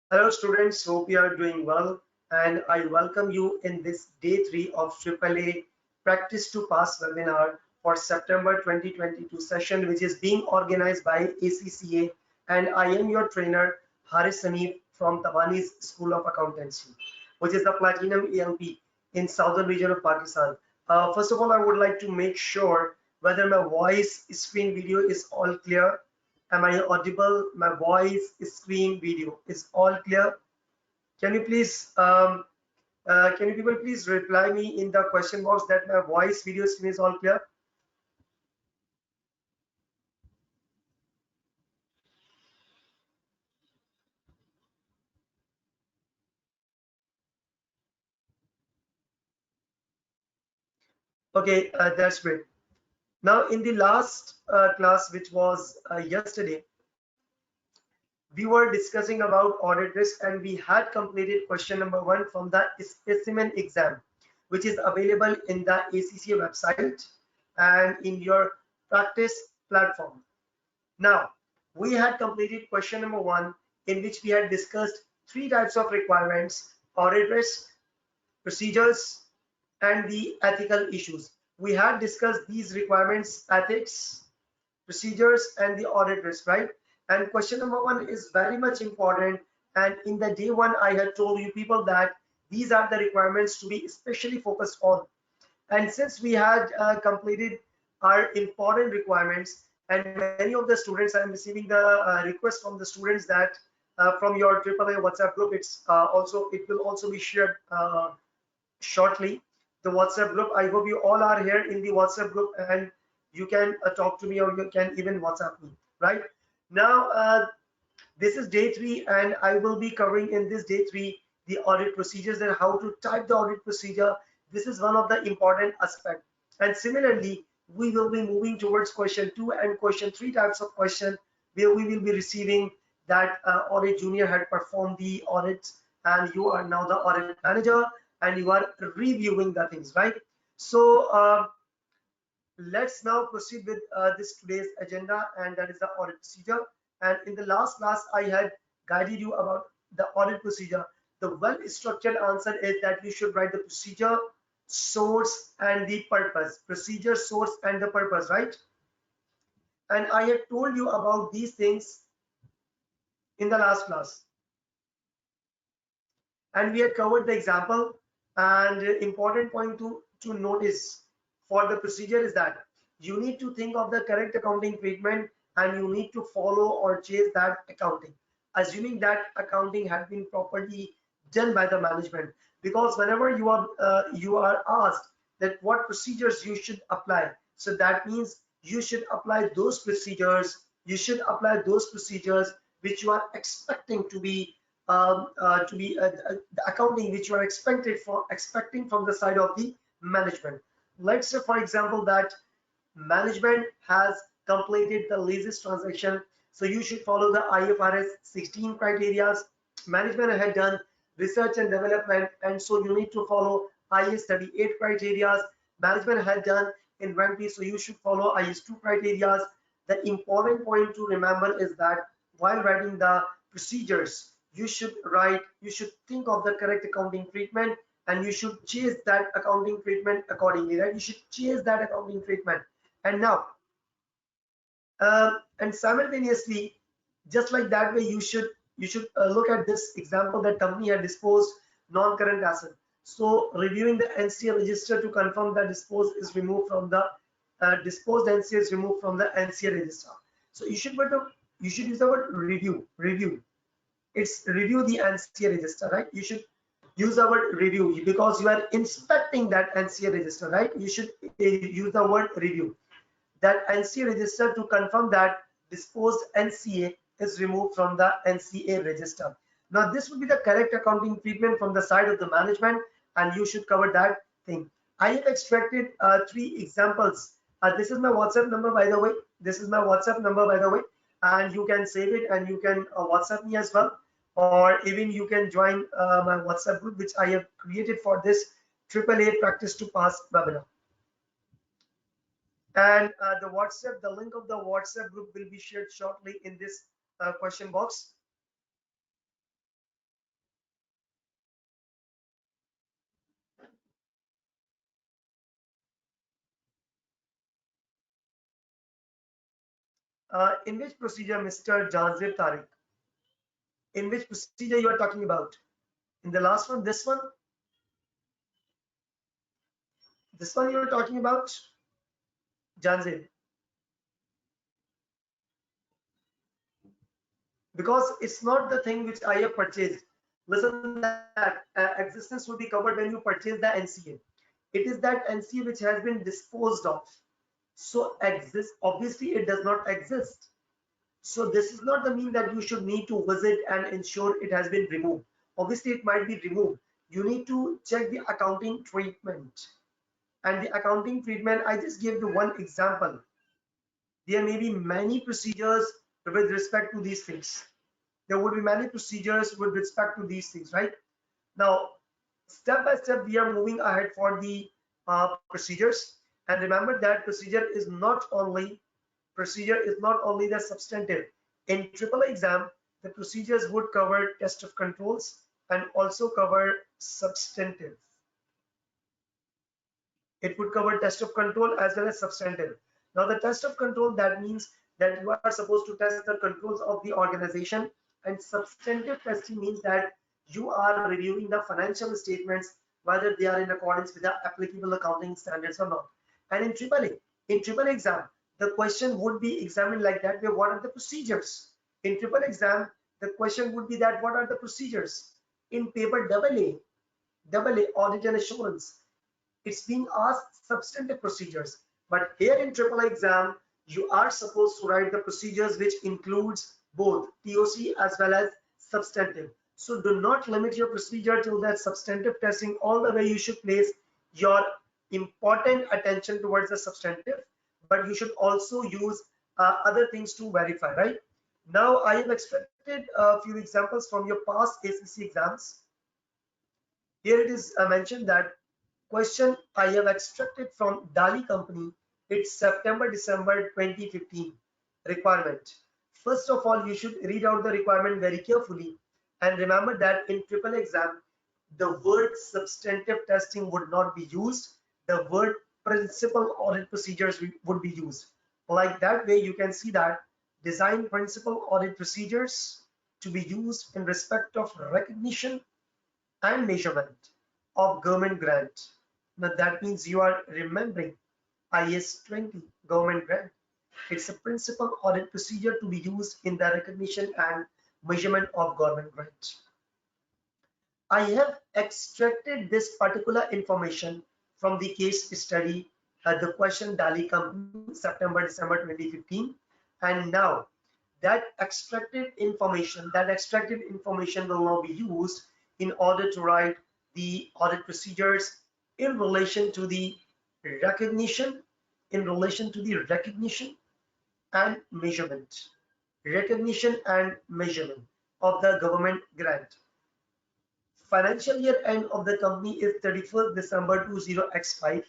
Hello students, hope you are doing well and I welcome you in this day 3 of AAA Practice to Pass webinar for September 2022 session, which is being organized by ACCA, and I am your trainer Haris Sanif from Tabani's School of Accountancy, which is the Platinum ELP in southern region of Pakistan. First of all, I would like to make sure whether my voice, screen, video is all clear. Am I audible? My voice, screen, video is all clear. Can you please, can you people please reply me in the question box that my voice, video, screen is all clear? Okay, that's great. Now, in the last class, which was yesterday, we were discussing about audit risk and we had completed question number 1 from the specimen exam, which is available in the ACCA website and in your practice platform. Now, we had completed question number 1 in which we had discussed 3 types of requirements: audit risk, procedures, and the ethical issues. We had discussed these requirements: ethics, procedures, and the audit risk, right? And question number 1 is very much important. And in the day 1, I had told you people that these are the requirements to be especially focused on. And since we had completed our important requirements, and many of the students, I'm receiving the request from the students that from your AAA WhatsApp group, it will also be shared shortly, the WhatsApp group. I hope you all are here in the WhatsApp group and you can talk to me, or you can even WhatsApp me, right? Now, this is day 3 and I will be covering in this day 3 the audit procedures and how to type the audit procedure. This is one of the important aspects. And similarly, we will be moving towards question 2 and question 3 types of question where we will be receiving that audit junior had performed the audits and you are now the audit manager and you are reviewing the things, right? So let's now proceed with this today's agenda, and that is the audit procedure. And in the last class, I had guided you about the audit procedure. The well-structured answer is that you should write the procedure, source, and the purpose. Procedure, source, and the purpose, right? And I had told you about these things in the last class. And we had covered the example. And important point to notice for the procedure is that you need to think of the correct accounting treatment and you need to follow or chase that accounting, assuming that accounting had been properly done by the management. Because whenever you are asked that what procedures you should apply, so that means you should apply those procedures. You should apply those procedures which you are expecting to be the accounting which you are expecting from the side of the management. Let's say, for example, that management has completed the leases transaction, so you should follow the IFRS 16 criteria. Management had done research and development, and so you need to follow IS 38 criteria. Management had done inventory, so you should follow IS 2 criteria. The important point to remember is that while writing the procedures, you should think of the correct accounting treatment and you should chase that accounting treatment accordingly, right? You should chase that accounting treatment. And now, and simultaneously, just like that way, you should look at this example that company had disposed non-current asset. So reviewing the NCA register to confirm that disposed NCA is removed from the NCA register. So you should use the word review. It's review the NCA register, right? You should use the word review because you are inspecting that NCA register, right? You should use the word review. That NCA register to confirm that disposed NCA is removed from the NCA register. Now, this would be the correct accounting treatment from the side of the management, and you should cover that thing. I have extracted 3 examples. This is my WhatsApp number, by the way. This is my WhatsApp number, by the way, and you can save it and you can WhatsApp me as well, or even you can join my WhatsApp group, which I have created for this AAA Practice to Pass webinar. And the link of the WhatsApp group will be shared shortly in this question box. In which procedure, Mr. Janzir Tariq? In which procedure you are talking about? In the last one, this one you are talking about, Janzir? Because it's not the thing which I have purchased. Listen that existence will be covered when you purchase the NCA. It is that NCA which has been disposed of. So exist, obviously it does not exist. So this is not the mean that you should need to visit and ensure it has been removed. Obviously it might be removed. You need to check the accounting treatment. And the accounting treatment, I just gave you one example. There may be many procedures with respect to these things. There would be many procedures with respect to these things, right? Now, step by step, we are moving ahead for the procedures. And remember that procedure is not only the substantive. In AAA exam, the procedures would cover test of controls and also cover substantive. It would cover test of control as well as substantive. Now the test of control, that means that you are supposed to test the controls of the organization, and substantive testing means that you are reviewing the financial statements whether they are in accordance with the applicable accounting standards or not. And in AAA exam, the question would be examined like that, where what are the procedures? In AAA exam, the question would be that what are the procedures? In paper AA, audit and assurance, it's being asked substantive procedures. But here in AAA exam, you are supposed to write the procedures which includes both TOC as well as substantive. So do not limit your procedure to that substantive testing. All the way you should place your important attention towards the substantive, but you should also use other things to verify, right? Now I have extracted a few examples from your past ACC exams. Here it is mentioned that question I have extracted from Dali company. It's September-December 2015 requirement. First of all, you should read out the requirement very carefully and remember that in triple exam, the word substantive testing would not be used. The word principal audit procedures would be used. Like that way, you can see that design principal audit procedures to be used in respect of recognition and measurement of government grant. Now that means you are remembering IS 20 government grant. It's a principal audit procedure to be used in the recognition and measurement of government grant. I have extracted this particular information from the case study at the question Dali company September-December 2015, and now that extracted information will now be used in order to write the audit procedures in relation to the recognition and measurement of the government grant. Financial year end of the company is 31st December 20x5.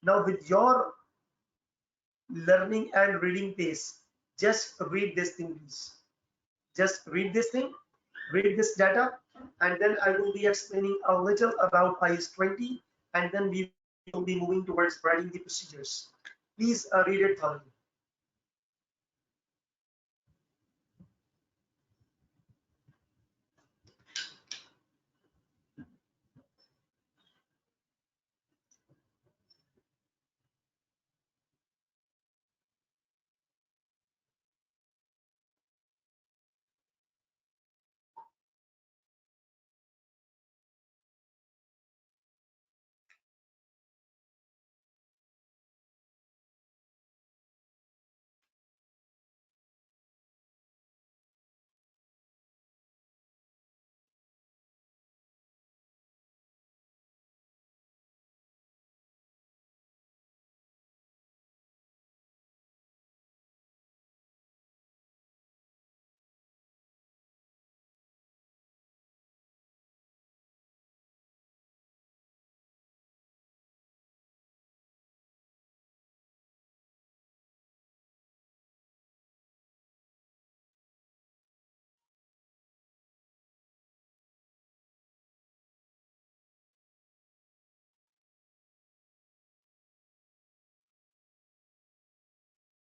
Now with your learning and reading pace, just read this thing, please. Just read this thing, read this data, and then I will be explaining a little about IS 20, and then we will be moving towards writing the procedures. Please read it thoroughly.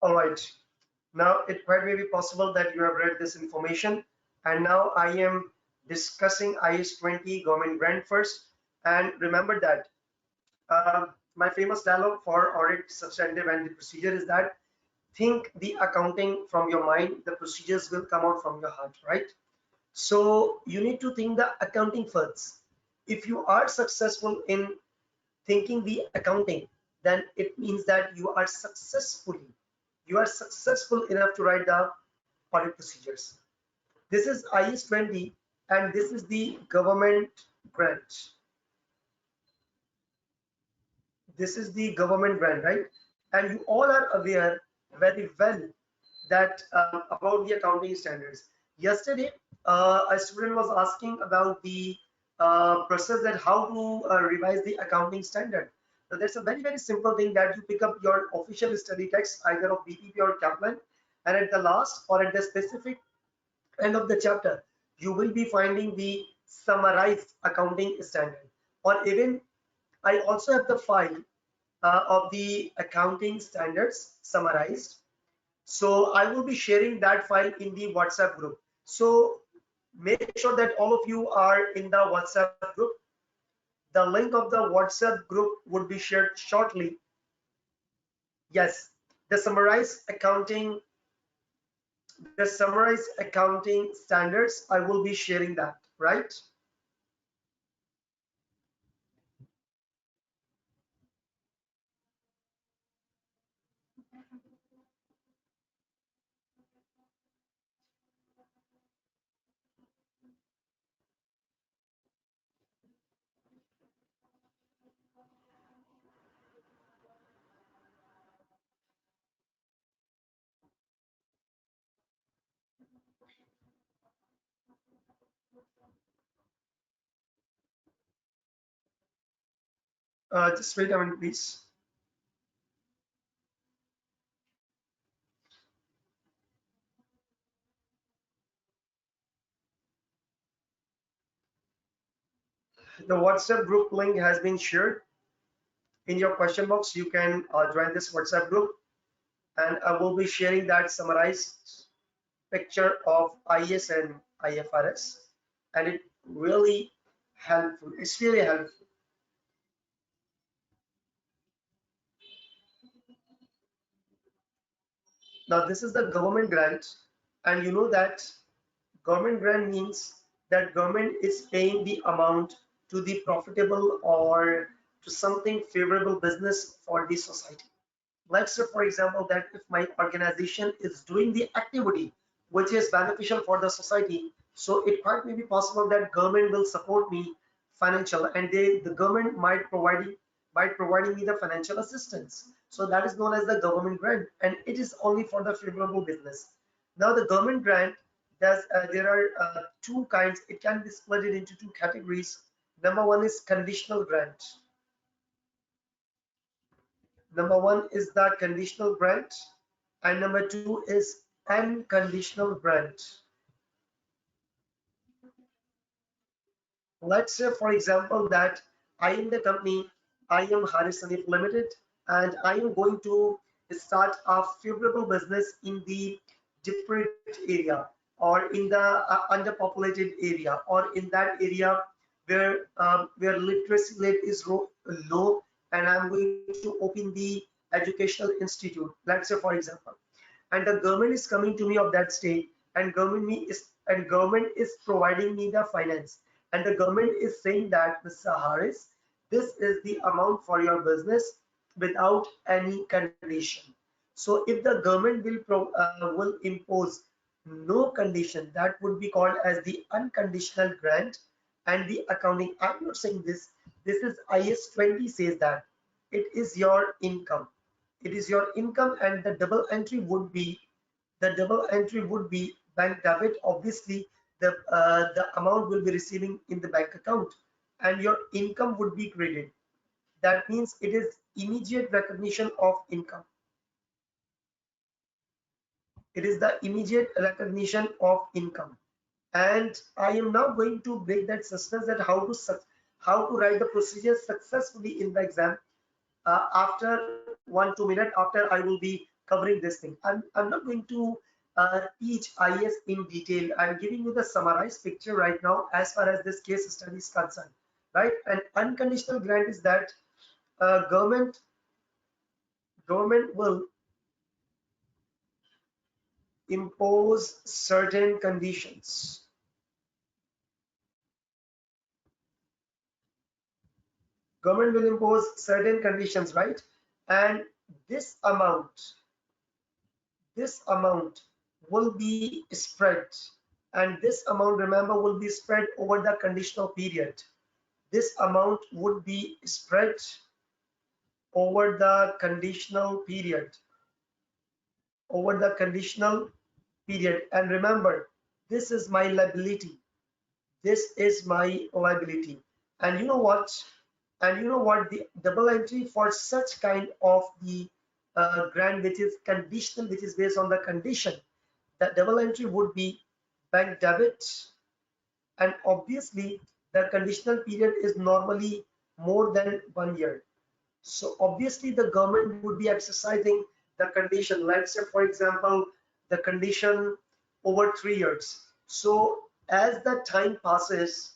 All right. Now, it quite may be possible that you have read this information, and now I am discussing IS 20 government grant first. And remember that my famous dialogue for audit, substantive, and the procedure is that think the accounting from your mind, the procedures will come out from your heart, right? So you need to think the accounting first. If you are successful in thinking the accounting, then it means that you are successful enough to write the audit procedures. This is IS 20 and this is the government grant. This is the government grant, right? And you all are aware very well that about the accounting standards. Yesterday, a student was asking about the process that how to revise the accounting standard. So that's a very, very simple thing that you pick up your official study text either of BPP or Kaplan, and at the last or at the specific end of the chapter, you will be finding the summarized accounting standard. Or even I also have the file of the accounting standards summarized. So I will be sharing that file in the WhatsApp group. So make sure that all of you are in the WhatsApp group. The link of the WhatsApp group would be shared shortly. Yes, the summarized accounting standards, I will be sharing that, right? Just wait a minute, please. The WhatsApp group link has been shared in your question box. You can join this WhatsApp group, and I will be sharing that summarized picture of IS and IFRS, and it really helpful. It's really helpful. Now this is the government grant, and you know that government grant means that government is paying the amount to the profitable or to something favorable business for the society. Let's say, for example, that if my organization is doing the activity which is beneficial for the society, so it quite may be possible that government will support me financial, and the government might providing me the financial assistance. So that is known as the government grant, and it is only for the favorable business. Now the government grant, there are two kinds. It can be split it into two categories. Number one is conditional grant. Number one is the conditional grant, and number two is unconditional grant. Let's say, for example, that I am the company, I am Haris Sanif Limited, and I am going to start a favorable business in the deprived area or in the underpopulated area or in that area where literacy rate is low, and I'm going to open the educational institute. Let's say, for example, and the government is coming to me of that state, and government is providing me the finance, and the government is saying that, Mr. Harris, this is the amount for your business without any condition. So if the government will impose no condition, that would be called as the unconditional grant. And the accounting, I'm not saying this is IS 20 says that it is your income, it is your income, and the double entry would be bank debit. Obviously the amount will be receiving in the bank account, and your income would be credited. That means it is immediate recognition of income. It is the immediate recognition of income. And I am now going to break that suspense that how to write the procedure successfully in the exam after 1-2 minutes after I will be covering this thing. I'm not going to teach IS in detail. I'm giving you the summarized picture right now as far as this case study is concerned, right? An unconditional grant is that government will impose certain conditions. Government will impose certain conditions, right? And this amount will be spread, and this amount, remember, will be spread over the conditional period. This amount would be spread over the conditional period, and remember, this is my liability. This is my liability. And you know what? The double entry for such kind of the grant which is conditional, which is based on the condition, the double entry would be bank debit, and obviously the conditional period is normally more than 1 year. So obviously the government would be exercising the condition. Let's say, for example, the condition over 3 years. So as the time passes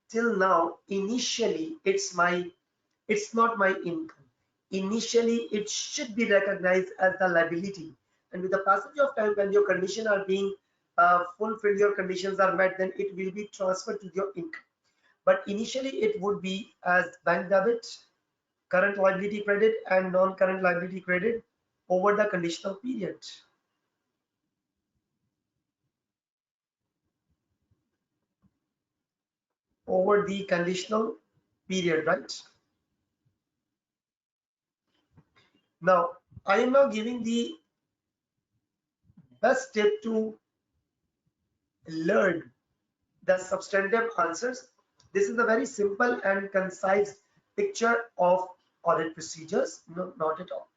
till now, initially it's not my income. Initially it should be recognized as the liability, and with the passage of time, when your conditions are being fulfilled, your conditions are met, then it will be transferred to your income. But initially it would be as bank debit, current liability credit, and non-current liability credit over the conditional period. Over the conditional period, right? Now, I am now giving the best tip to learn the substantive answers. This is a very simple and concise picture of audit procedures. No, not at all.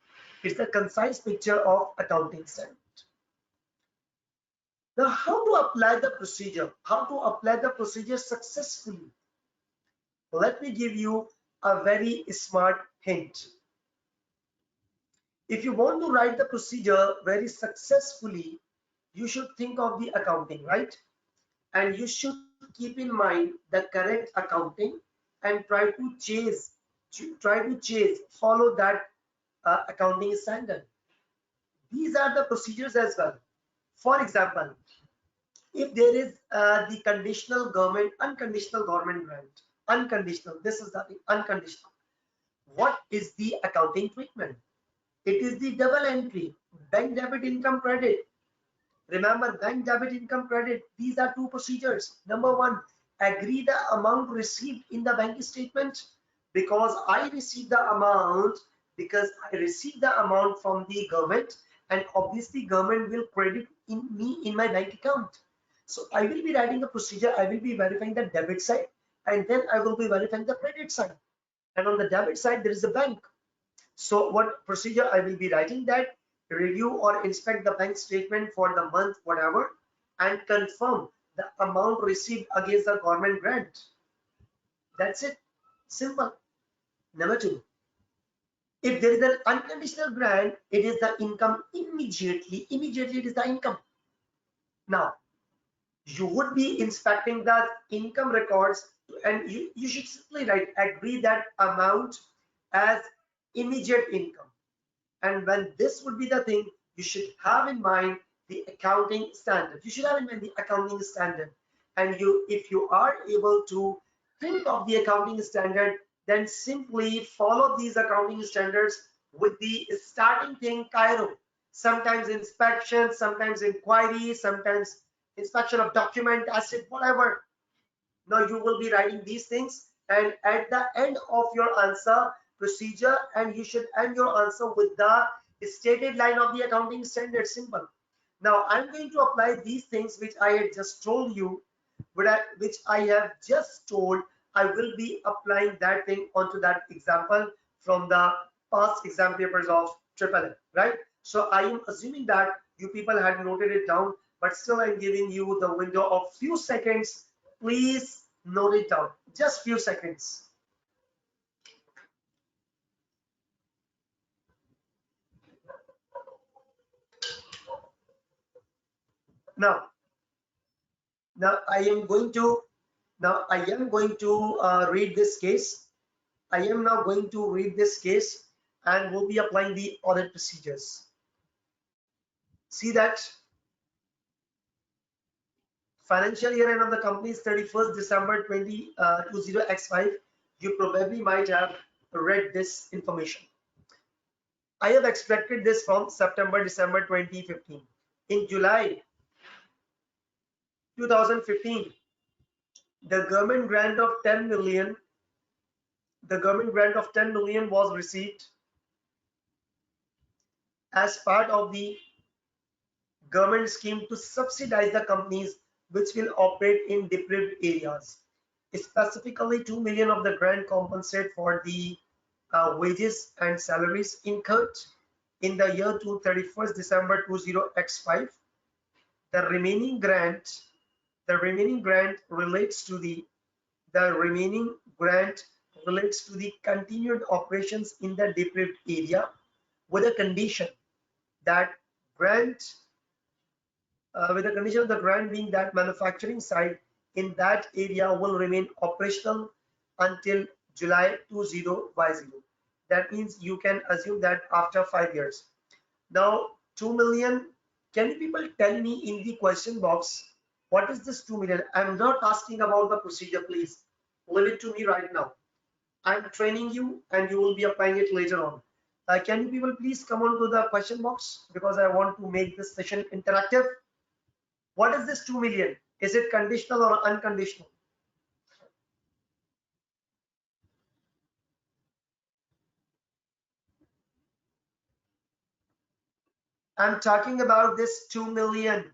It's a concise picture of accounting standard. Now, how to apply the procedure? How to apply the procedure successfully? Let me give you a very smart hint. If you want to write the procedure very successfully, you should think of the accounting, right? And you should keep in mind the correct accounting and try to follow that accounting standard. These are the procedures as well. For example, if there is the unconditional government grant, this is the thing, unconditional. What is the accounting treatment? It is the double entry, bank debit income credit. Remember, bank debit income credit, these are two procedures. Number one, agree the amount received in the bank statement, because I received the amount from the government, and obviously government will credit in my bank account. So I will be writing a procedure. I will be verifying the debit side, and then I will be verifying the credit side. And on the debit side, there is a bank. So what procedure I will be writing? That review or inspect the bank statement for the month whatever, and confirm the amount received against the government grant. That's it. Simple. Number two, if there is an unconditional grant, it is the income immediately. Immediately it is the income. Now, you would be inspecting the income records, and you should simply write agree that amount as immediate income. And when this would be the thing, you should have in mind the accounting standard. You should have in mind the accounting standard. And if you are able to think of the accounting standard, then simply follow these accounting standards with the starting thing, Cairo. Sometimes inspection, sometimes inquiry, sometimes inspection of document, asset, whatever. Now you will be writing these things, and at the end of your answer procedure, and you should end your answer with the stated line of the accounting standard. Simple. Now I'm going to apply these things which I had just told you, which I have just told. I will be applying that thing onto that example from the past exam papers of AAA, right? So I am assuming that you people had noted it down, but still I'm giving you the window of few seconds. Please note it down, just few seconds. Now, now I am going to read this case. I am now going to read this case and we'll be applying the audit procedures. See that financial year end of the company is 31st December 2020x5. You probably might have read this information. I have extracted this from September December 2015. In July 2015, the government grant of 10 million was received as part of the government scheme to subsidize the companies which will operate in deprived areas. Specifically, 2 million of the grant compensate for the wages and salaries incurred in the year to 31st December 20x5. The remaining grant relates to the continued operations in the deprived area with a condition that the grant being that manufacturing site in that area will remain operational until July 20y0. That means you can assume that after 5 years. Now 2 million, can you people tell me in the question box what is this 2 million? I'm not asking about the procedure, please leave it to me right now. I'm training you and you will be applying it later on. Can you people please come on to the question box, because I want to make this session interactive. What is this 2 million? Is it conditional or unconditional? I'm talking about this 2 million.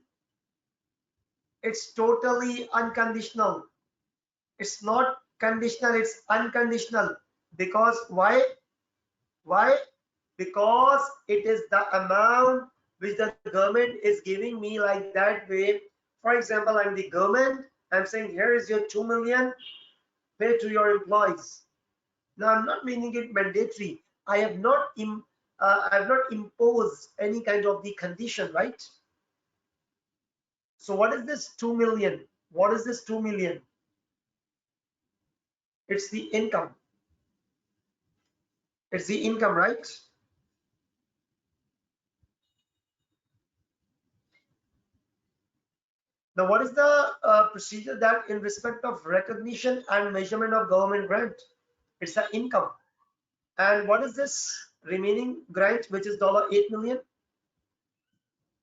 It's totally unconditional. It's not conditional, it's unconditional. Because why? Why? Because it is the amount which the government is giving me like that way. For example, I'm the government. I'm saying here is your 2 million, pay to your employees. Now I'm not making it mandatory. I have not imposed any kind of the condition, right? So what is this 2 million? What is this 2 million? It's the income. It's the income, right? Now, what is the procedure that in respect of recognition and measurement of government grant? It's the income. And what is this remaining grant, which is $8 million?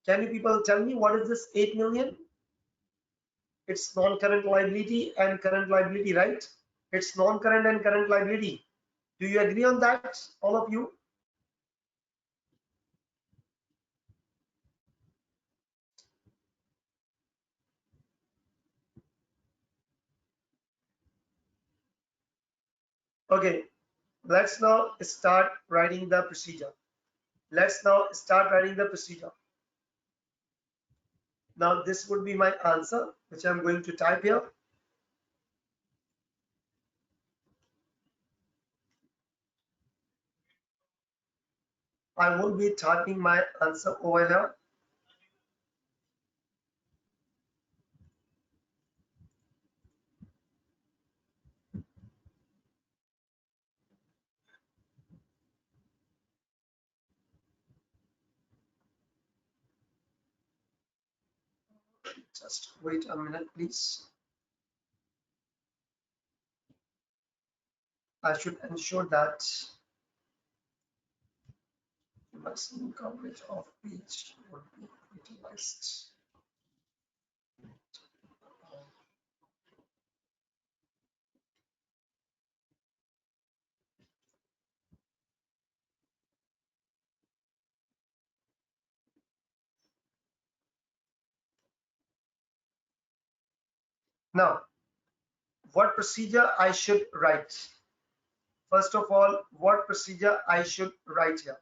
Can you people tell me what is this 8 million? It's non-current liability and current liability, right? It's non-current and current liability. Do you agree on that, all of you? Okay, let's now start writing the procedure. Now this would be my answer, which I'm going to type here. I will be typing my answer over here. Just wait a minute, please. I should ensure that maximum coverage of page would be utilized. Now, what procedure I should write? First of all, what procedure I should write here?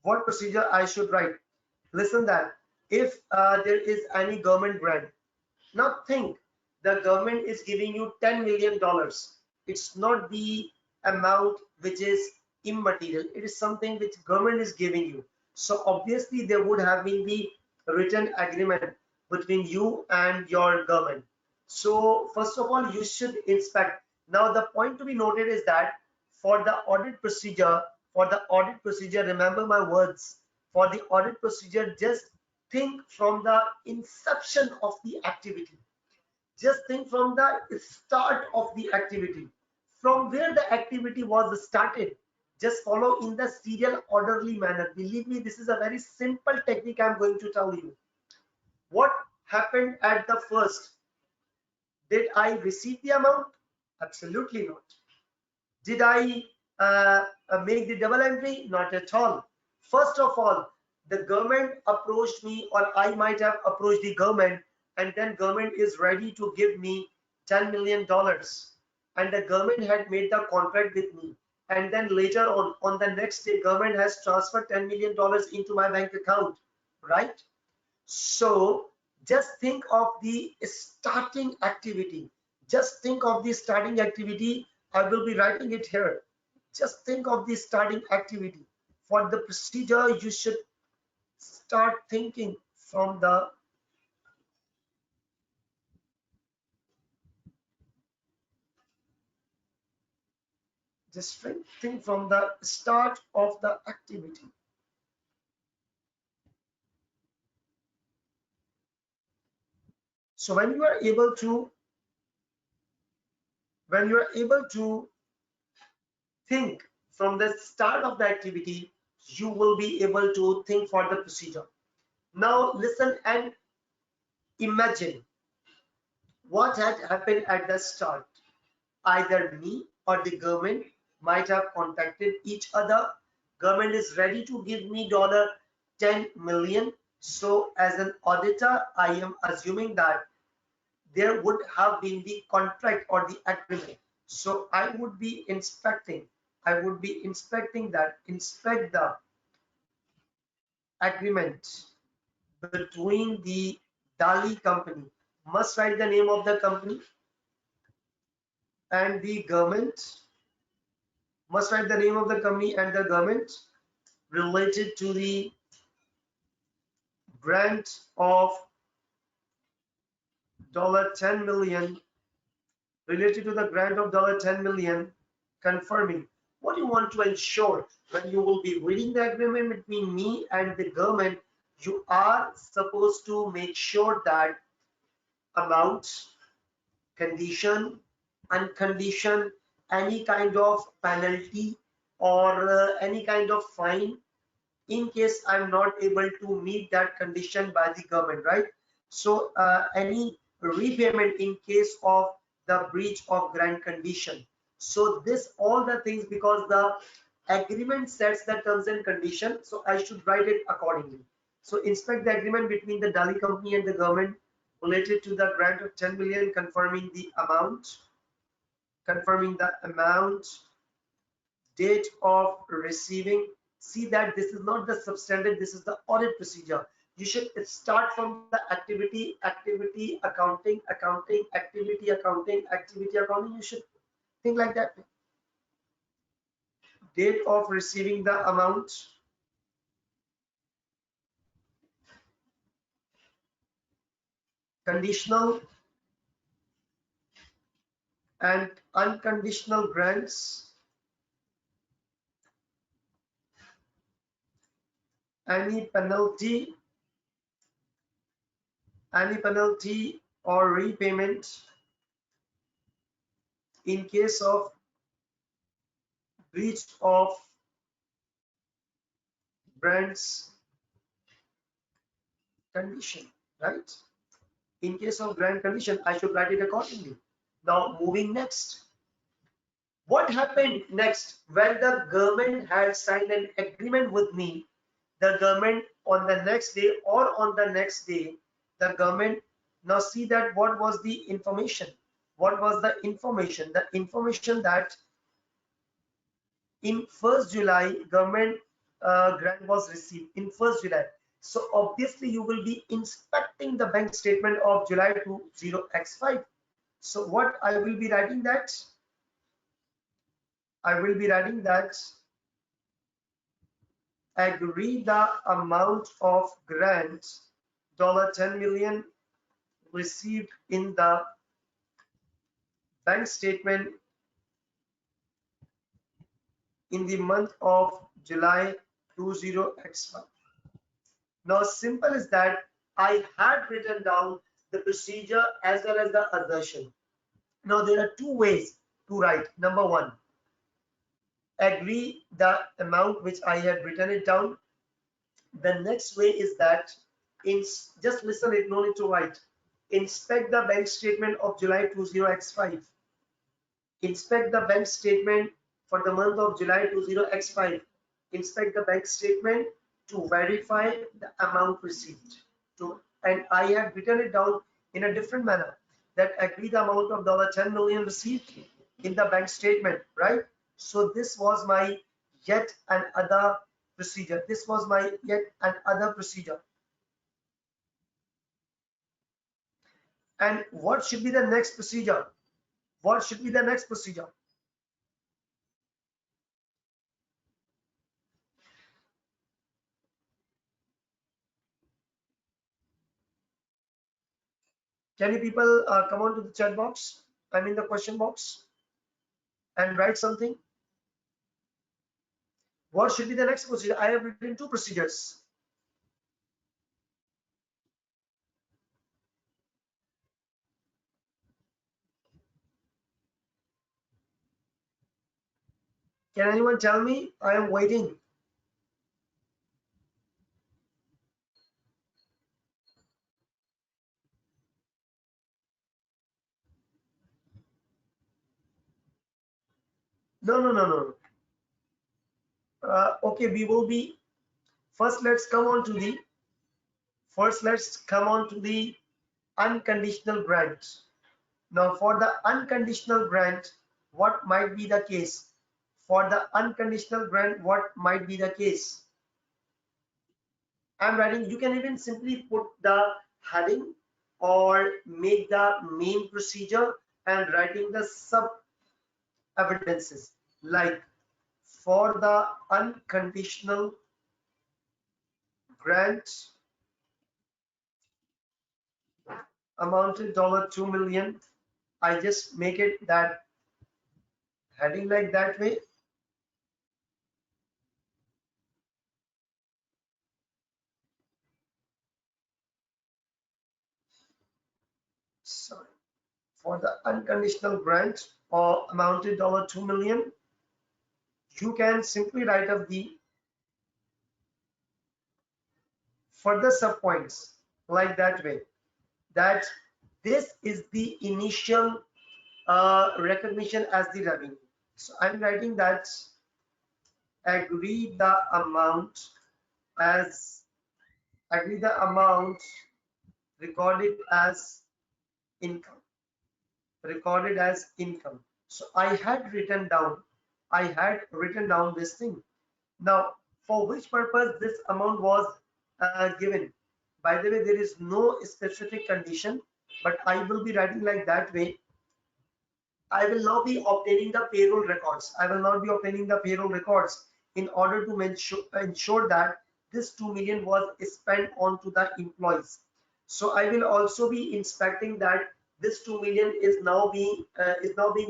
What procedure I should write? Listen that if there is any government grant, now think the government is giving you $10 million. It's not the amount which is immaterial. It is something which government is giving you. So obviously there would have been the written agreement between you and your government. So first of all, you should inspect. Now the point to be noted is that for the audit procedure, remember my words, for the audit procedure, just think from the inception of the activity. Just think from the start of the activity, from where the activity was started. Just follow in the serial orderly manner. Believe me, this is a very simple technique I'm going to tell you. What happened at the first? Did I receive the amount? Absolutely not. Did I make the double entry? Not at all. First of all, the government approached me, or I might have approached the government, and then government is ready to give me $10 million, and the government had made the contract with me, and then later on the next day, government has transferred $10 million into my bank account, right? So just think of the starting activity. Just think of the starting activity. I will be writing it here. Just think of the starting activity. For the procedure, you should start thinking from the think from the start of the activity. So when you are able to think from the start of the activity, you will be able to think for the procedure. Now listen and imagine what had happened at the start. Either me or the government might have contacted each other. Government is ready to give me $10 million. So as an auditor, I am assuming that there would have been the contract or the agreement. So I would be inspecting. Inspect the agreement between the Dali company. Must write the name of the company, and the government. Must write the name of the company and the government related to the grant of $10 million, confirming. What you want to ensure when you will be reading the agreement between me and the government, you are supposed to make sure that amount, condition, unconditioned, any kind of penalty or any kind of fine in case I'm not able to meet that condition by the government, right? So any repayment in case of the breach of grant condition. So this all the things, because the agreement sets the terms and conditions, so I should write it accordingly. So inspect the agreement between the Dali company and the government related to the grant of 10 million, confirming the amount, date of receiving. See that this is not the substantive, this is the audit procedure. You should start from the activity, accounting, activity, accounting. You should think like that. Date of receiving the amount, conditional and unconditional grants, any penalty or repayment in case of breach of grants condition, right? In case of grant condition, I should write it accordingly. Now moving next. What happened next? When the government had signed an agreement with me, the government on the next day or on the next day, the government, now see that what was the information? What was the information? The information that in 1st July, government grant was received in 1st July. So obviously you will be inspecting the bank statement of July 20x5. So what I will be writing that? I will be writing that agree the amount of grant $10 million received in the bank statement in the month of July 20x5. Now, simple is that I had written down the procedure as well as the assertion. Now, there are two ways to write. Number one, agree the amount which I had written it down. The next way is that just listen, it no need to write. Inspect the bank statement of July 20x5. Inspect the bank statement for the month of July 20x5. Inspect the bank statement to verify the amount received. And I have written it down in a different manner, that agree the amount of $10 million received in the bank statement, right? So this was my yet another procedure. This was my yet another procedure. And what should be the next procedure? What should be the next procedure? Can you people come on to the chat box? I mean the question box, and write something. What should be the next procedure? I have written two procedures. Can anyone tell me? I am waiting. No, no, no, no. Okay, we will be first. Let's come on to the unconditional grant. Now, for the unconditional grant, what might be the case? For the unconditional grant, what might be the case? I'm writing. You can even simply put the heading or make the main procedure and writing the sub evidences, like for the unconditional grant amounted $2 million. I just make it that heading like that way. Sorry. For the unconditional grant or amounted $2 million, you can simply write up the further subpoints like that way, that this is the initial recognition as the revenue. So I'm writing that agree the amount as recorded as income. Recorded as income. So I had written down this thing. Now, for which purpose this amount was given? By the way, there is no specific condition, but I will be writing like that way. I will now be obtaining the payroll records. I will not be obtaining the payroll records in order to ensure that this 2 million was spent on to the employees. So I will also be inspecting that this 2 million is now being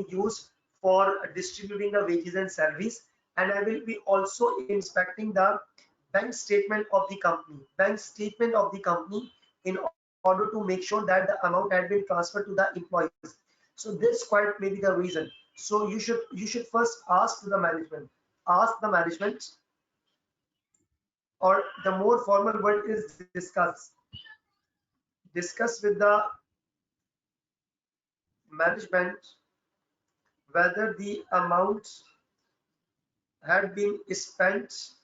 used for distributing the wages and salaries, and I will be also inspecting the bank statement of the company in order to make sure that the amount had been transferred to the employees. So this quite may be the reason. So you should first ask the management, or the more formal word is discuss with the management whether the amount had been spent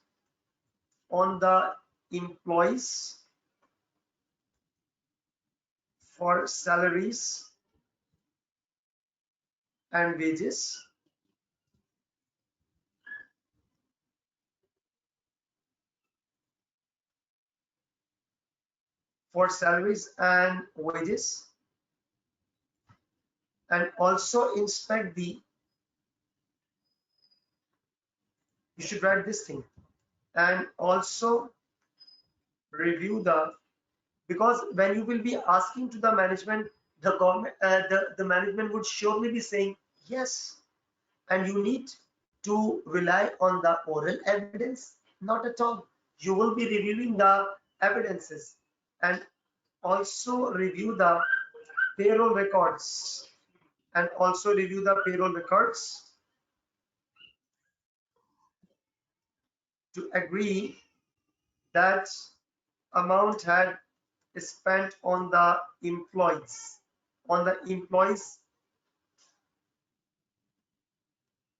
on the employees for salaries and wages, and also inspect the, you should write this thing, and also review the, because when you will be asking to the management, the government, the management would surely be saying yes, and you need to rely on the oral evidence. Not at all. You will be reviewing the evidences and also review the payroll records, and also review the payroll records to agree that amount had spent on the employees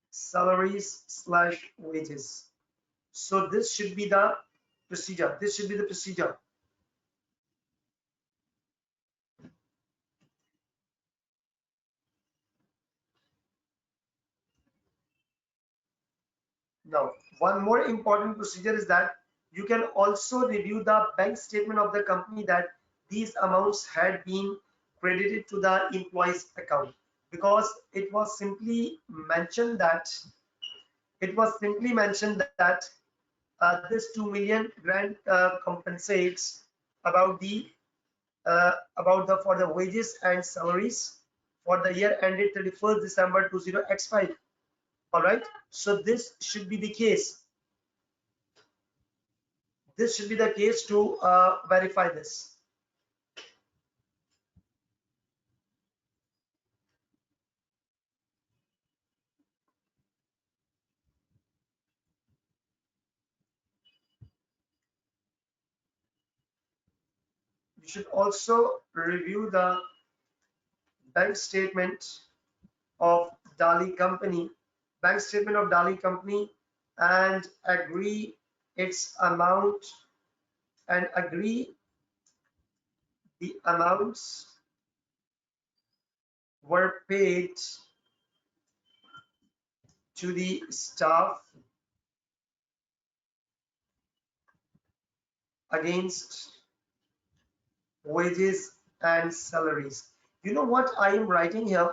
salaries slash wages. So this should be the procedure. This should be the procedure. Now, one more important procedure is that you can also review the bank statement of the company that these amounts had been credited to the employee's account, because it was simply mentioned that this 2 million grant compensates about the for the wages and salaries for the year ended 31st December 20x5. All right, so this should be the case. This should be the case to verify this. You should also review the bank statement of Dali company, and agree its amount, and agree the amounts were paid to the staff against wages and salaries. You know what I am writing here?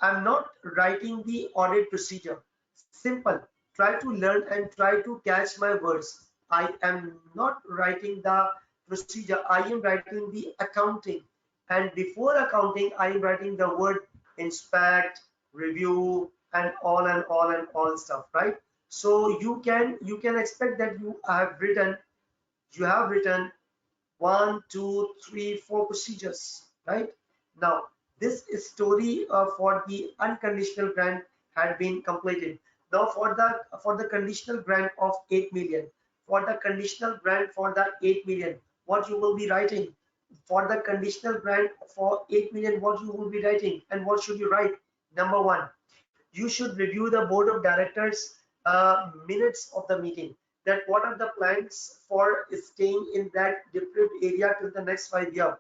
I'm not writing the audit procedure. Simple. Try to learn and try to catch my words. I am not writing the procedure. I am writing the accounting. And before accounting, I am writing the word inspect, review, and all stuff, right? So you can expect that you have written 1, 2, 3, 4 procedures, right? Now, this story for the unconditional grant had been completed. Now, for the conditional grant of 8 million, for the conditional grant for the 8 million, what you will be writing? For the conditional grant for 8 million, what you will be writing, and what should you write? Number one, you should review the board of directors minutes of the meeting, that what are the plans for staying in that deprived area till the next 5 years.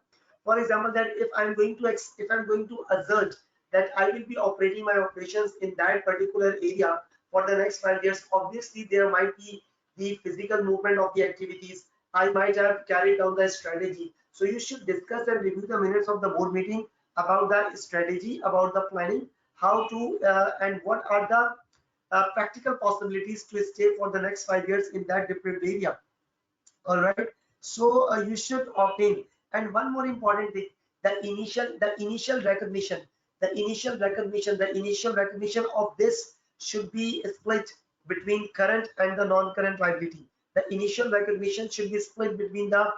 For example, that if I'm going to assert that I will be operating my operations in that particular area for the next 5 years, obviously there might be the physical movement of the activities. I might have carried down the strategy. So you should discuss and review the minutes of the board meeting about the strategy, about the planning, how to and what are the practical possibilities to stay for the next 5 years in that deprived area. All right, so you should opt in. And one more important thing, the initial recognition of this should be split between current and the non-current liability. The initial recognition should be split between the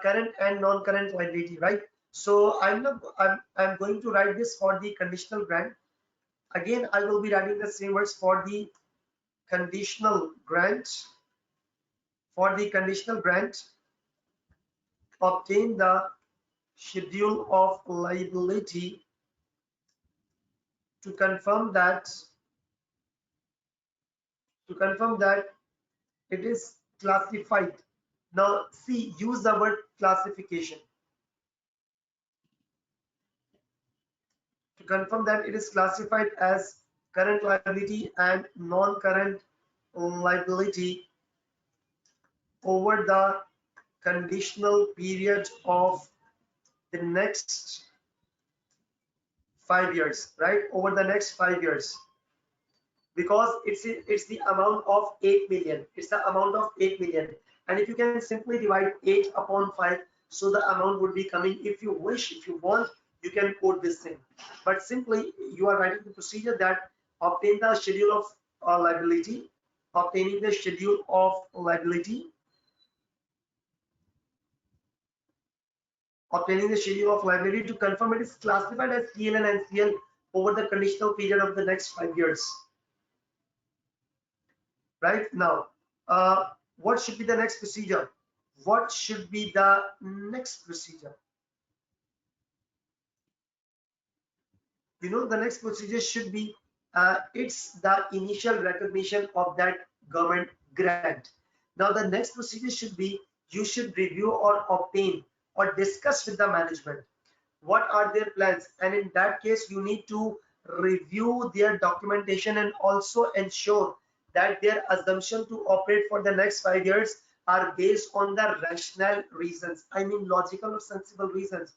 current and non-current liability, right? So I'm going to write this for the conditional grant. Again, I will be writing the same words for the conditional grant. For the conditional grant, obtain the schedule of liability to confirm that it is classified. Now see, use the word classification to confirm that it is classified as current liability and non-current liability over the conditional period of the next 5 years, right? Over the next 5 years. because it's the amount of 8 million. It's the amount of 8 million, and if you can simply divide 8 upon 5, so the amount would be coming. If you wish, if you want, you can quote this thing, but simply you are writing the procedure that obtain the schedule of liability, obtaining the schedule of liability, obtaining the schedule of liability to confirm it is classified as TL and NCL over the conditional period of the next 5 years. Right now, what should be the next procedure? What should be the next procedure? You know, the next procedure should be it's the initial recognition of that government grant. Now the next procedure should be you should review or obtain or discuss with the management what are their plans, and in that case you need to review their documentation and also ensure that their assumption to operate for the next 5 years are based on the rational reasons, I mean logical or sensible reasons.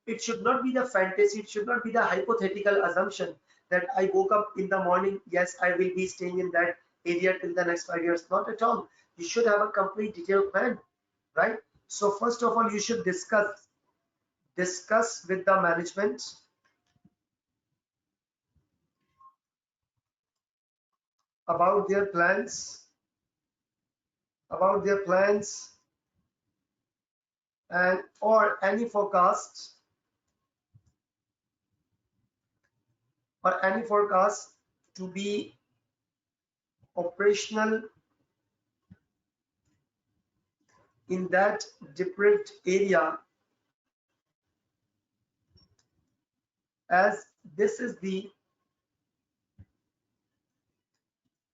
It should not be the fantasy, it should not be the hypothetical assumption that I woke up in the morning, yes, I will be staying in that area till the next 5 years. Not at all. You should have a complete detailed plan, right? So first of all, you should discuss with the management about their plans, about their plans and or any forecast to be operational in that deprived area, as this is the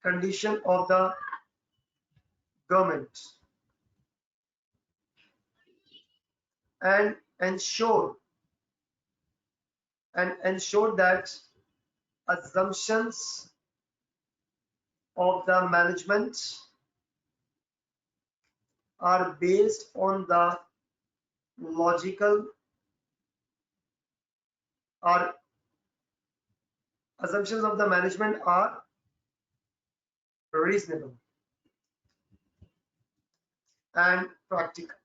condition of the government, and ensure that assumptions of the management are based on the logical, or assumptions of the management are reasonable and practical,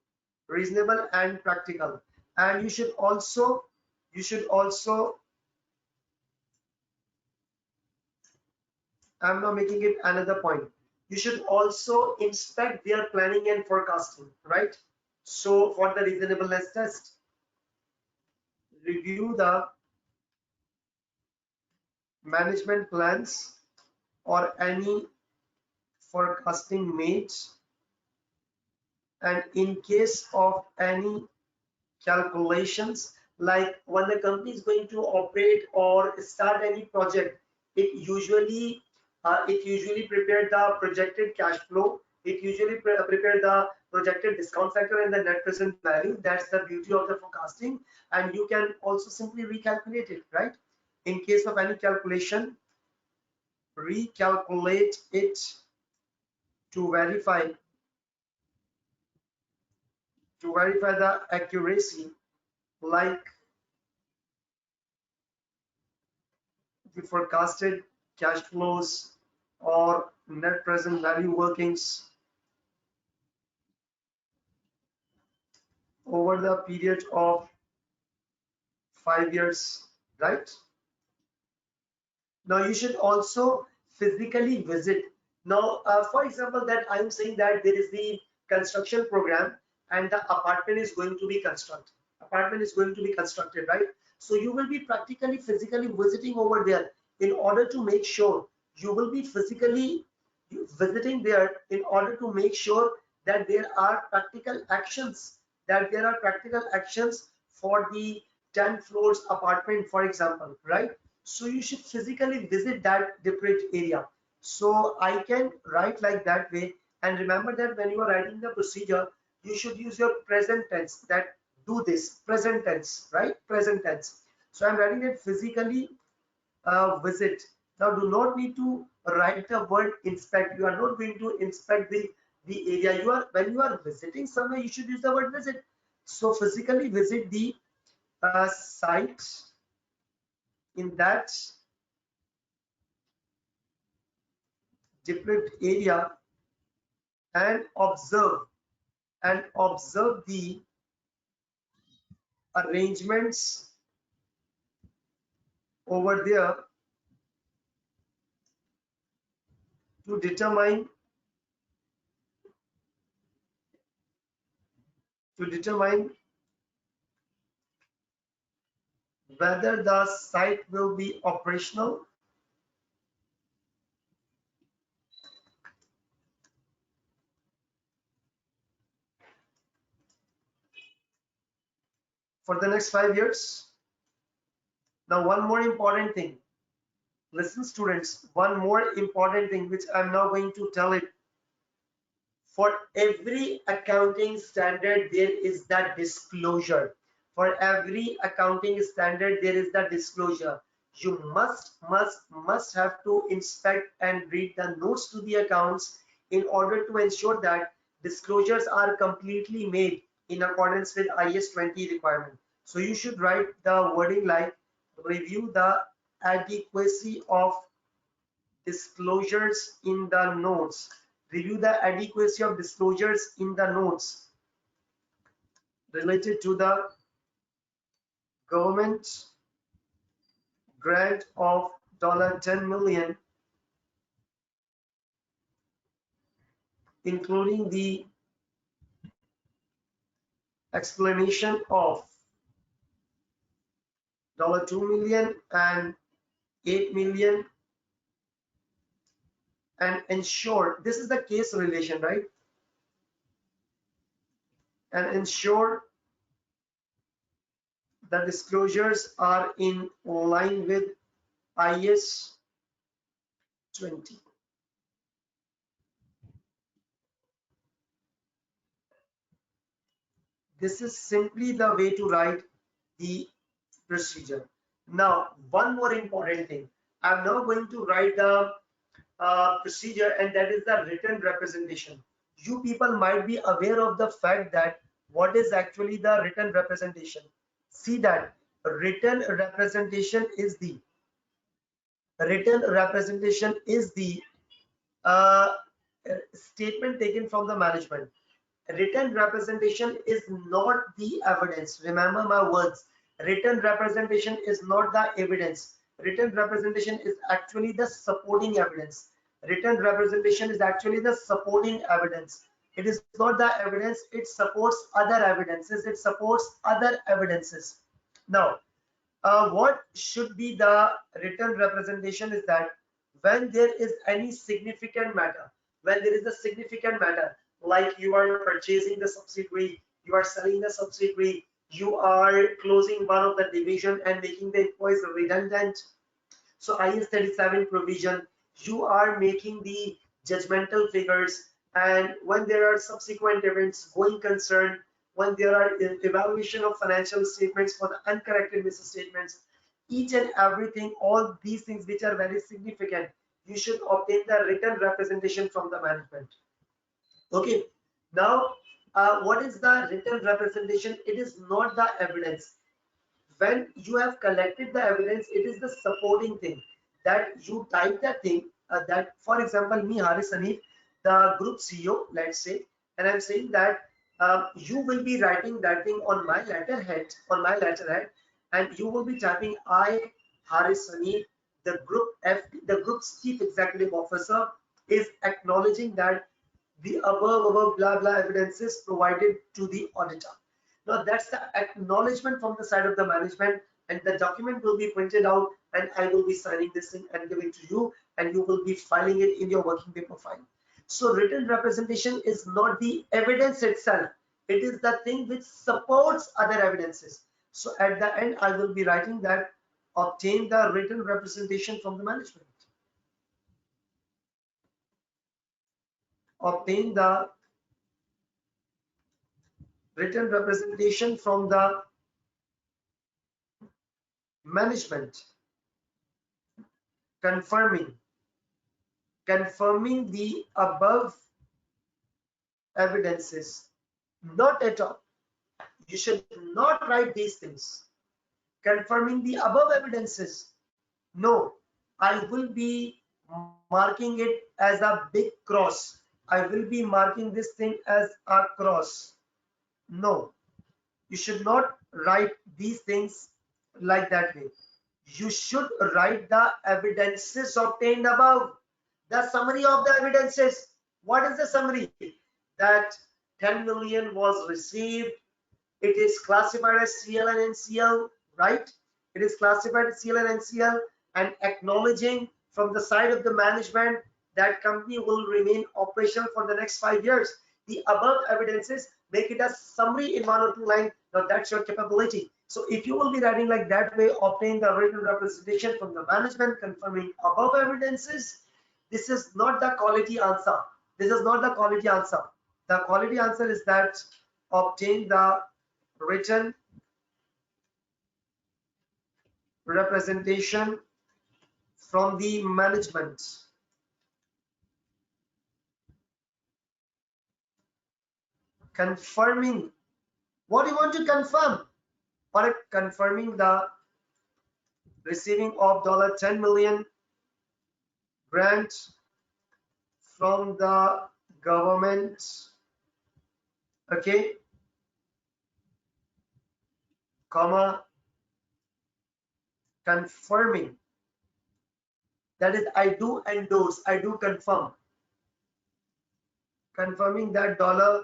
reasonable and practical. And you should also I'm now making it another point, you should also inspect their planning and forecasting, right? So for the reasonableness test, review the management plans or any forecasting made, and in case of any calculations, like when the company is going to operate or start any project, it usually prepare the projected cash flow, it usually prepare the projected discount factor and the net present value. That's the beauty of the forecasting, and you can also simply recalculate it, right? In case of any calculation, recalculate it to verify the accuracy, like the forecasted cash flows or net present value workings over the period of 5 years, right? Now you should also physically visit. Now, for example, that I'm saying that there is the construction program and the apartment is going to be constructed. Apartment is going to be constructed, right? So you will be practically physically visiting over there in order to make sure you will be physically visiting there in order to make sure that there are practical actions, for the 10 floors apartment, for example, right? So you should physically visit that deprived area. So I can write like that way, and remember that when you are writing the procedure, you should use your present tense, that do this, present tense, right? Present tense. So I'm writing it physically visit. Now do not need to write the word inspect. You are not going to inspect the area. When you are visiting somewhere, you should use the word visit. So physically visit the site in that deprived area and observe the arrangements over there to determine whether the site will be operational for the next 5 years. Now, one more important thing. Listen, students, one more important thing which I'm now going to tell it. For every accounting standard, there is that disclosure. For every accounting standard, there is that disclosure. You must have to inspect and read the notes to the accounts in order to ensure that disclosures are completely made in accordance with IS 20 requirement. So you should write the wording like review the adequacy of disclosures in the notes. Review the adequacy of disclosures in the notes related to the government grant of $10 million, including the explanation of $2 million and $8 million, and ensure this is the case relation, right? And ensure the disclosures are in line with IS 20. This is simply the way to write the procedure. Now, one more important thing. I'm now going to write the procedure, and that is the written representation. You people might be aware of the fact that what is actually the written representation. See that written representation is the uh, statement taken from the management. Written representation is not the evidence. Remember my words. Written representation is not the evidence. Written representation is actually the supporting evidence. Written representation is actually the supporting evidence. It is not the evidence. It supports other evidences. It supports other evidences. Now, what should be the written representation is that when there is any significant matter, when there is a significant matter, like you are purchasing the subsidiary, you are selling the subsidiary, you are closing one of the division and making the employees redundant. So IS 37 provision, you are making the judgmental figures, and when there are subsequent events going concern, when there are evaluation of financial statements for the uncorrected misstatements, each and everything, all these things which are very significant, you should obtain the written representation from the management. Okay, now what is the written representation? It is not the evidence. When you have collected the evidence, it is the supporting thing that you type that thing, that for example me Haris Hanif, the group CEO, let's say, and I'm saying that you will be writing that thing on my letterhead, and you will be typing I Haris Hanif, the group's chief executive officer, is acknowledging that the above blah blah evidences provided to the auditor. Now that's the acknowledgement from the side of the management, and the document will be printed out, and I will be signing this thing and giving to you, and you will be filing it in your working paper file. So written representation is not the evidence itself, it is the thing which supports other evidences. So at the end I will be writing that obtain the written representation from the management. Obtain the written representation from the management, confirming the above evidences. Not at all. You should not write these things. Confirming the above evidences. No, I will be marking it as a big cross. I will be marking this thing as a cross. No, you should not write these things like that way. You should write the evidences obtained above. The summary of the evidences. What is the summary? That 10 million was received. It is classified as CL and NCL, right? It is classified as CL and NCL, and acknowledging from the side of the management that company will remain operational for the next 5 years. The above evidences make it a summary in 1 or 2 lines. Now that's your capability. So if you will be writing like that way, obtain the written representation from the management confirming above evidences, this is not the quality answer. This is not the quality answer. The quality answer is that obtain the written representation from the management confirming what you want to confirm, or confirming the receiving of $10 million grant from the government, okay, comma, confirming, that is I do endorse, I do confirming that $2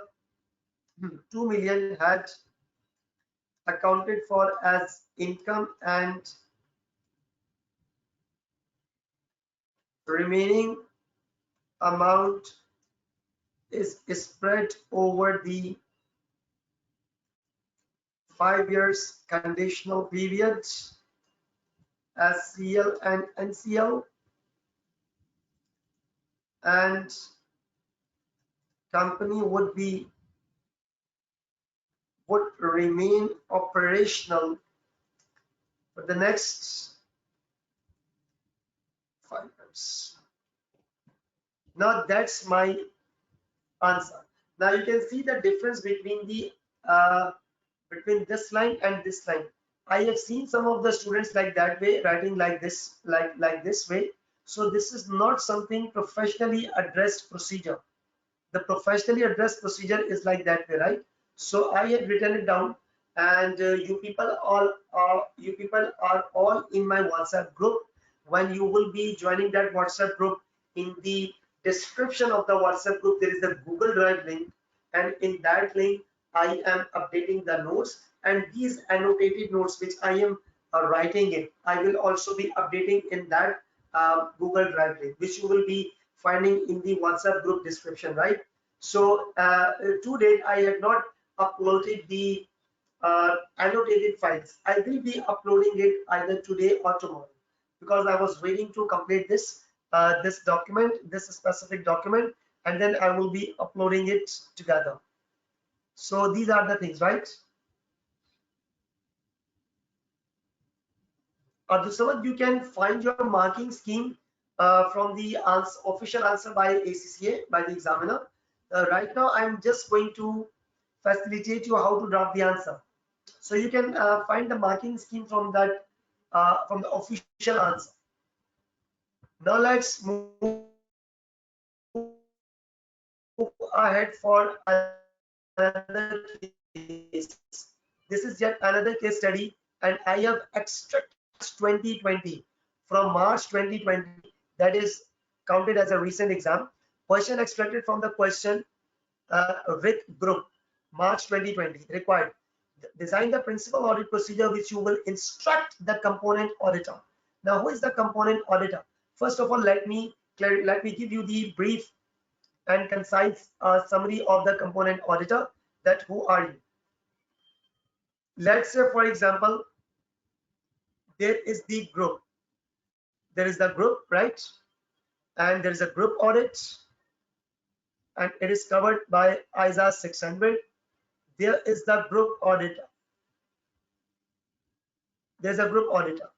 million had accounted for as income and remaining amount is spread over the 5 years conditional periods as CL and NCL, and company would remain operational for the next 5 years. Now that's my answer. Now you can see the difference between the between this line and this line. I have seen some of the students like that way, writing like this, like this way. So this is not something professionally addressed procedure. The professionally addressed procedure is like that way, right? So I have written it down, and you people are all in my WhatsApp group. When you will be joining that WhatsApp group, in the description of the WhatsApp group there is a Google Drive link, and in that link I am updating the notes, and these annotated notes which I am writing in, I will also be updating in that Google Drive link, which you will be finding in the WhatsApp group description, right? So to date I have not uploaded the annotated files. I will be uploading it either today or tomorrow, because I was waiting to complete this this document, this specific document, and then I will be uploading it together. So these are the things, right? Abdul, you can find your marking scheme from the official answer by ACCA, by the examiner. Right now, I'm just going to facilitate you how to draft the answer. So you can find the marking scheme from that, from the official answer. Now let's move ahead for another case. This is yet another case study, and I have extracted 2020 from March 2020, that is counted as a recent exam. Question extracted from the question with group March 2020 required. Design the principal audit procedure which you will instruct the component auditor. Now, who is the component auditor? First of all, let me give you the brief and concise summary of the component auditor. That who are you? Let's say, for example, there is the group. There is the group, right? And there is a group audit, and it is covered by ISA 600. There is the group auditor. There's a group auditor.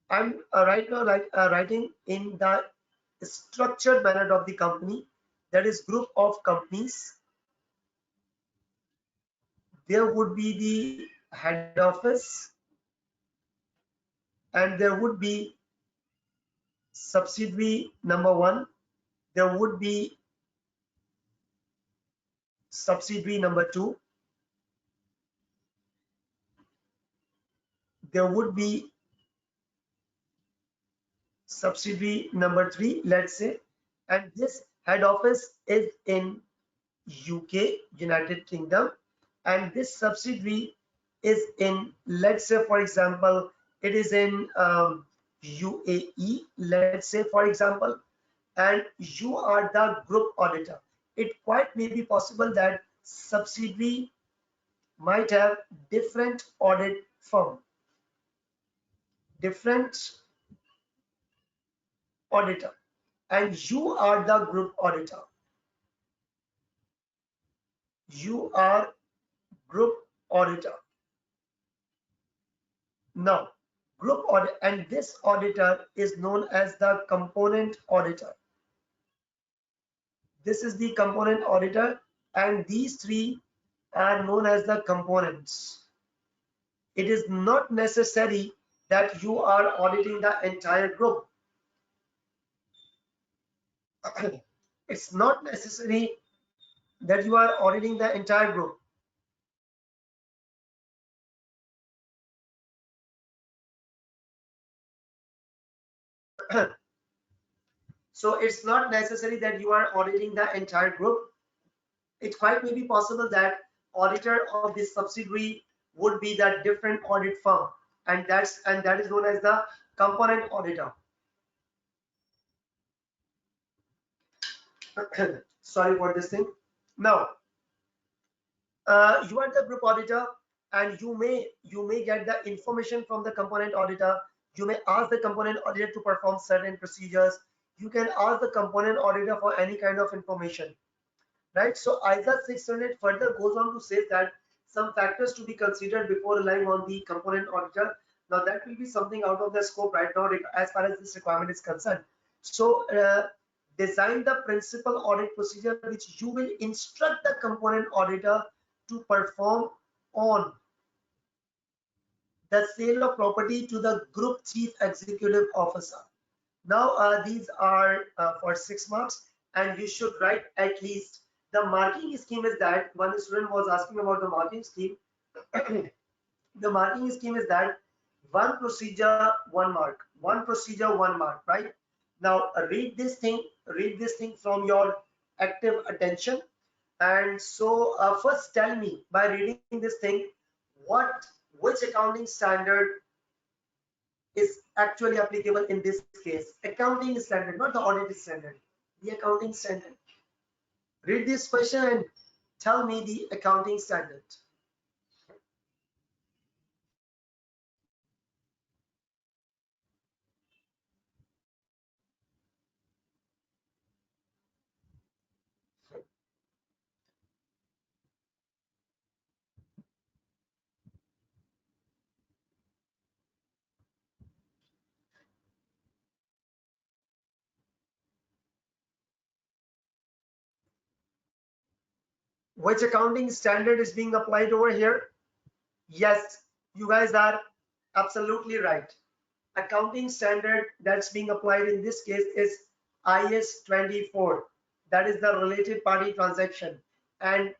I'm right now writing in the structured manner of the company. That is group of companies. There would be the head office, and there would be subsidiary number 1, there would be subsidiary number 2, there would be subsidiary number 3, let's say, and this head office is in UK, United Kingdom, and this subsidiary is in, let's say for example, it is in UAE, let's say for example, and you are the group auditor. It quite may be possible that subsidiary might have different audit firm, different auditor, and you are the group auditor. You are group auditor. Now, group audit, and this auditor is known as the component auditor. This is the component auditor, and these three are known as the components. It is not necessary that you are auditing the entire group. It's not necessary that you are auditing the entire group. So it's not necessary that you are auditing the entire group. It quite may be possible that auditor of this subsidiary would be the different audit firm, and that is known as the component auditor. Sorry for this thing. Now, you are the group auditor, and you may get the information from the component auditor. You may ask the component auditor to perform certain procedures. You can ask the component auditor for any kind of information, right? So ISA 600 further goes on to say that some factors to be considered before relying on the component auditor. Now that will be something out of the scope right now as far as this requirement is concerned. So design the principal audit procedure which you will instruct the component auditor to perform on the sale of property to the group chief executive officer. Now these are for 6 marks, and you should write at least. The marking scheme is that one student was asking about the marking scheme. The marking scheme is that one procedure, 1 mark, one procedure, 1 mark, right? Now read this thing from your active attention. And so first tell me, by reading this thing, which accounting standard is actually applicable in this case. Accounting standard, not the audit standard, the accounting standard. Read this question and tell me the accounting standard. Which accounting standard is being applied over here? Yes, you guys are absolutely right. Accounting standard that's being applied in this case is IS 24. That is the related party transaction. And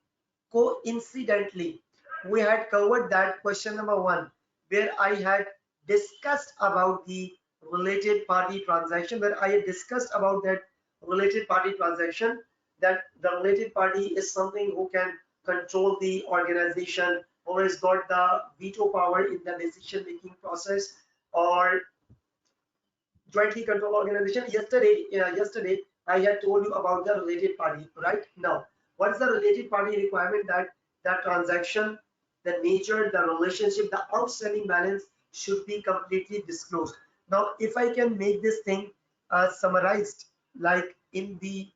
coincidentally, we had covered that question number 1, where I had discussed about the related party transaction, that the related party is something who can control the organization, who has got the veto power in the decision making process, or jointly controlled organization. Yesterday I had told you about the related party. Right now, what is the related party requirement? That the transaction, the nature, the relationship, the outstanding balance should be completely disclosed. Now if I can make this thing summarized like in the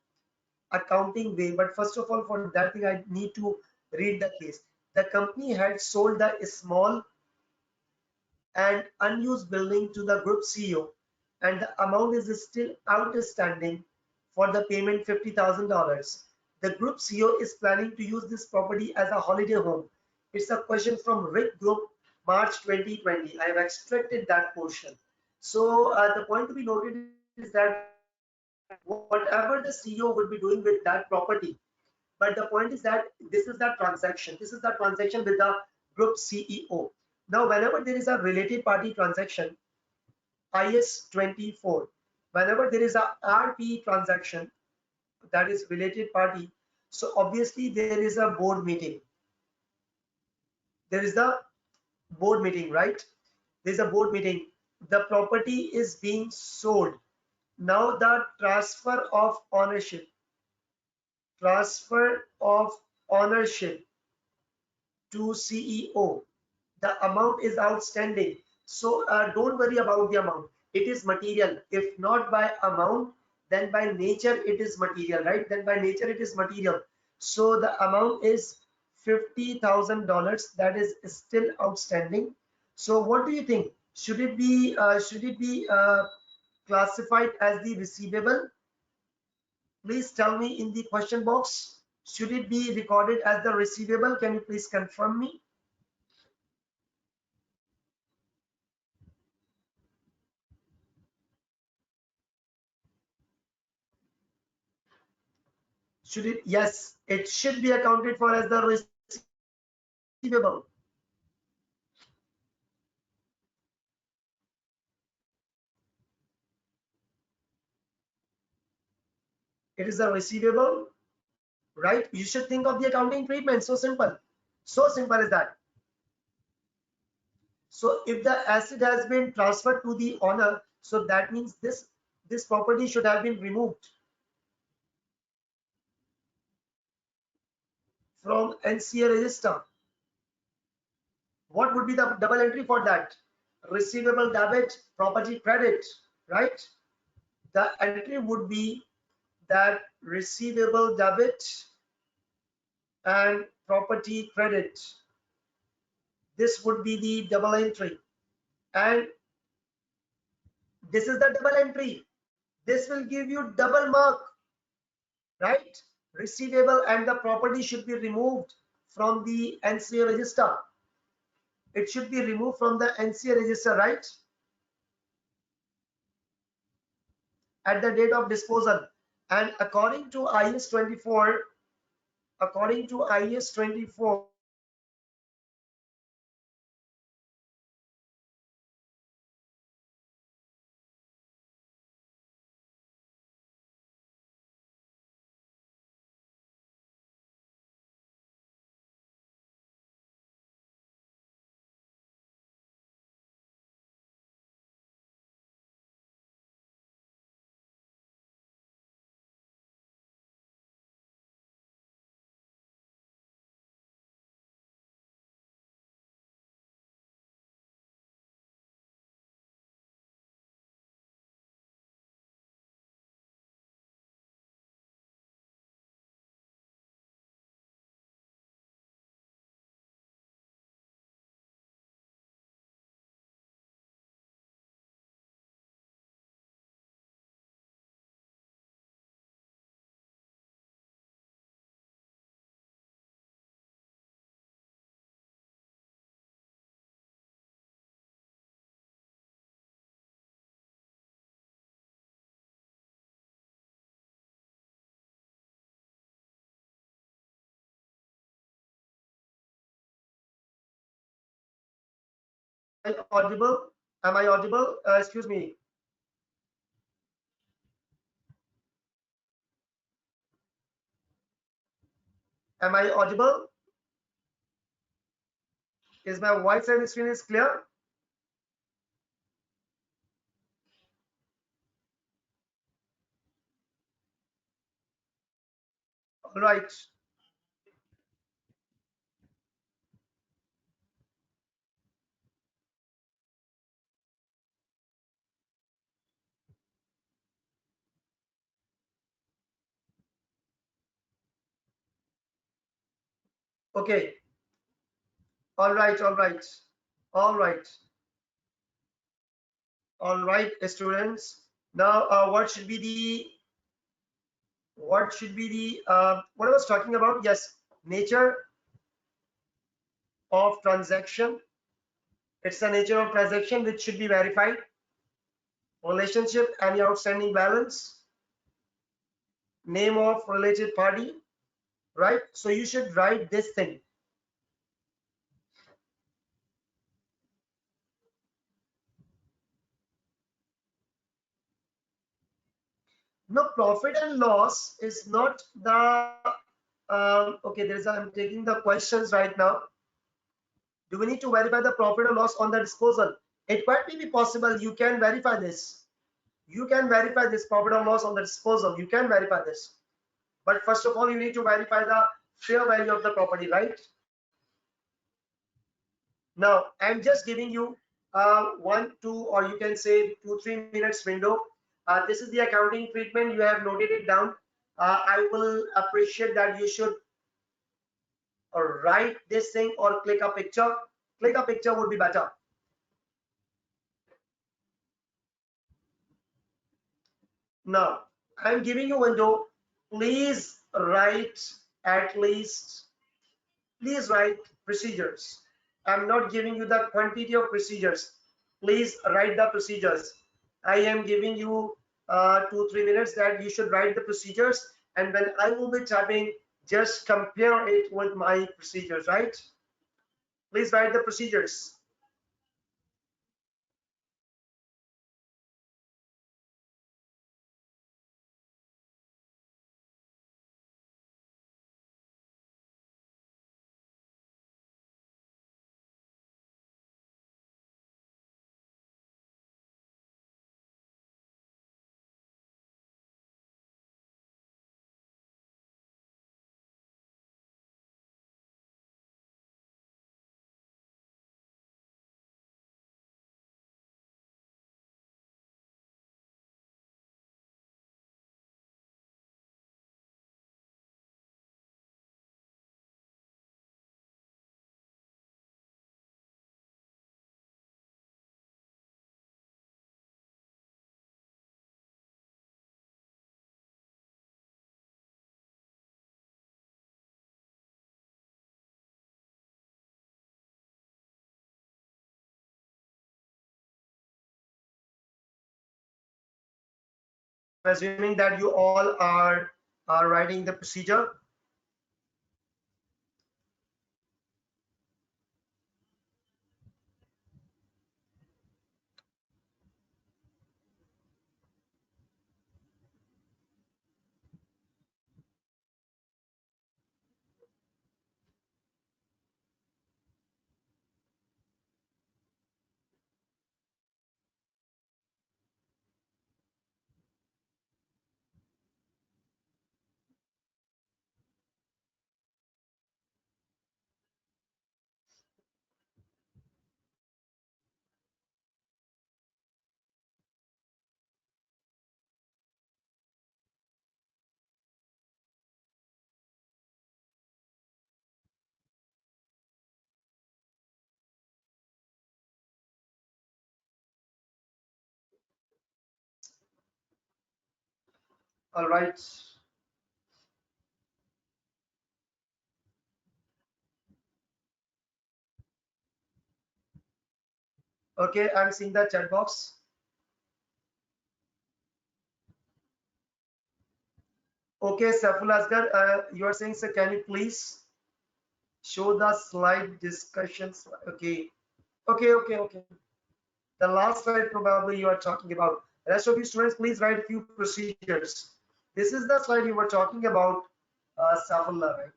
accounting way, but first of all, for that thing I need to read the case. The company had sold the small and unused building to the group CEO, and the amount is still outstanding for the payment $50,000. The group CEO is planning to use this property as a holiday home. It's a question from Rick Group, March 2020. I have extracted that portion. So the point to be noted that whatever the CEO would be doing with that property, but the point is that this is the transaction. This is the transaction with the group CEO. Now, whenever there is a related party transaction, IS 24, whenever there is a RP transaction, that is related party, so obviously there is a board meeting. There is the board meeting, right? There's a board meeting. The property is being sold. Now the transfer of ownership to CEO. The amount is outstanding. So don't worry about the amount. It is material. If not by amount, then by nature it is material, right? Then by nature it is material. So the amount is $50,000. That is still outstanding. So what do you think? Should it be classified as the receivable? Please tell me in the question box. Should it be recorded as the receivable? Can you please confirm me? Should it? Yes, it should be accounted for as the receivable. It is a receivable, right? You should think of the accounting treatment. So simple. So simple is that. So if the asset has been transferred to the owner, so that means this property should have been removed from NCA register. What would be the double entry for that? Receivable debit, property credit, right? The entry would be that receivable debit and property credit. This would be the double entry, and this is the double entry. This will give you double mark, right? Receivable and the property should be removed from the NCA register. It should be removed from the NCA register, right? At the date of disposal. And according to IS 24, according to IS 24, am I audible? Am I audible? Excuse me. Am I audible? Is my voice and screen is clear? All right. Okay. All right. All right. All right. All right, students. Now, what I was talking about? Yes, nature of transaction. It's the nature of transaction which should be verified. relationship, any outstanding balance, name of related party, right? So you should write this thing. No, profit and loss is not the okay. I'm taking the questions right now. Do we need to verify the profit or loss on the disposal? It might be possible. You can verify this. You can verify this profit or loss on the disposal. You can verify this. But first of all, you need to verify the fair value of the property, right? Now, I'm just giving you 1, 2, or you can say 2, 3 minutes window. This is the accounting treatment. You have noted it down. I will appreciate that you should write this thing or click a picture. Click a picture would be better. Now, I'm giving you window. Please write at least, please write procedures. I'm not giving you the quantity of procedures. Please write the procedures. I am giving you 2, 3 minutes that you should write the procedures, and when I will be typing, just compare it with my procedures, right? Please write the procedures. I'm assuming that you all are writing the procedure. All right. Okay, I'm seeing the chat box. Okay, Saiful Asgar, you are saying, sir, can you please show the slide discussions? Okay, okay. The last slide probably you are talking about. Rest of you students, please write a few procedures. This is the slide you were talking about, Saiful, right?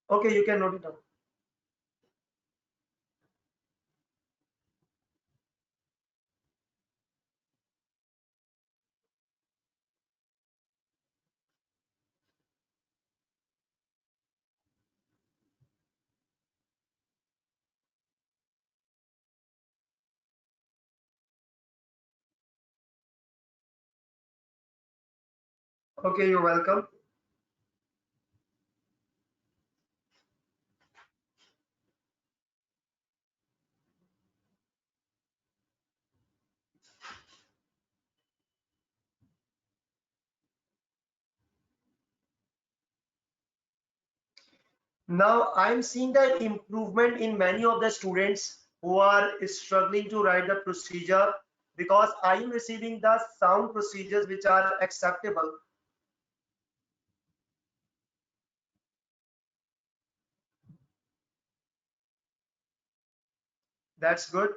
Okay, you can note it down. Okay, you're welcome. Now I'm seeing the improvement in many of the students who are struggling to write the procedure, because I am receiving the sound procedures which are acceptable. That's good.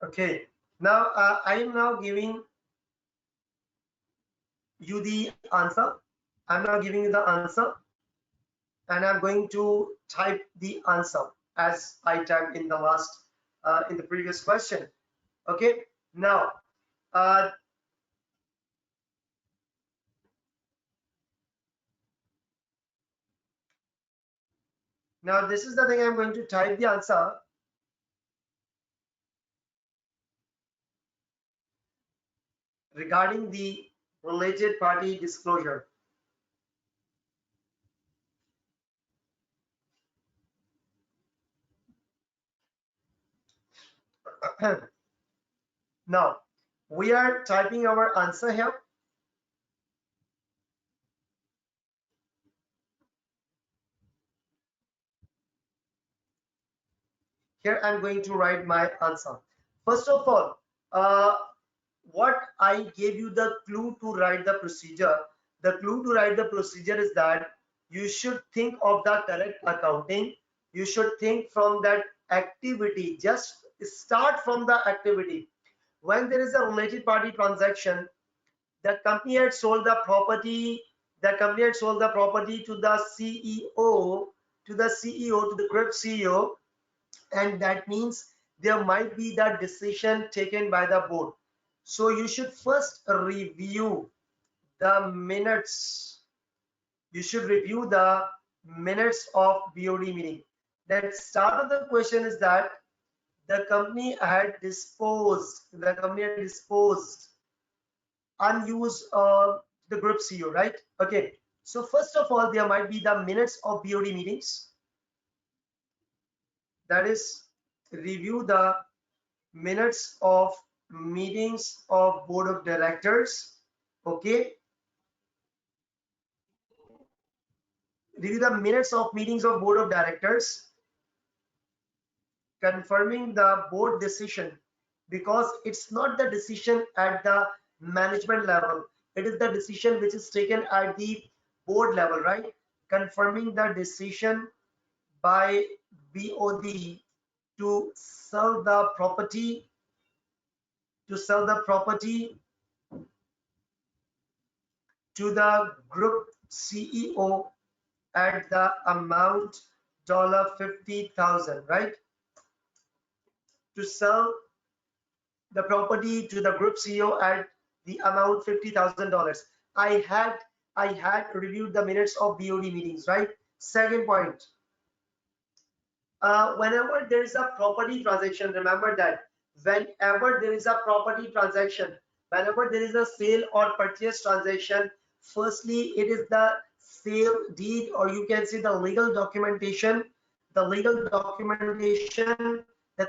Okay. Now I am now giving you the answer. I'm now giving you the answer, and I'm going to type the answer as I typed in the last in the previous question. Okay. Now uh, now this is the thing, I'm going to type the answer regarding the related party disclosure. Now we are typing our answer here. Here I'm going to write my answer. First of all, what I gave you the clue to write the procedure. The clue to write the procedure is that you should think of the correct accounting. You should think from that activity. Just start from the activity. When there is a related party transaction, the company had sold the property. The company had sold the property to the CEO, to the group CEO, and that means there might be that decision taken by the board. So you should first review the minutes. You should review the minutes of BOD meeting. That start of the question is that the company had disposed unused the group CEO, right? Okay. So first of all, there might be the minutes of BOD meetings. That is, review the minutes of meetings of board of directors. Okay. Review the minutes of meetings of board of directors, confirming the board decision, because it's not the decision at the management level, it is the decision which is taken at the board level, right? Confirming the decision by BOD to sell the property, to the group CEO at the amount $50,000, right? To sell the property to the group CEO at the amount $50,000. I had reviewed the minutes of BOD meetings, right? Second point, whenever there is a property transaction, remember that whenever there is a property transaction, whenever there is a sale or purchase transaction, firstly it is the sale deed, or you can say the legal documentation, the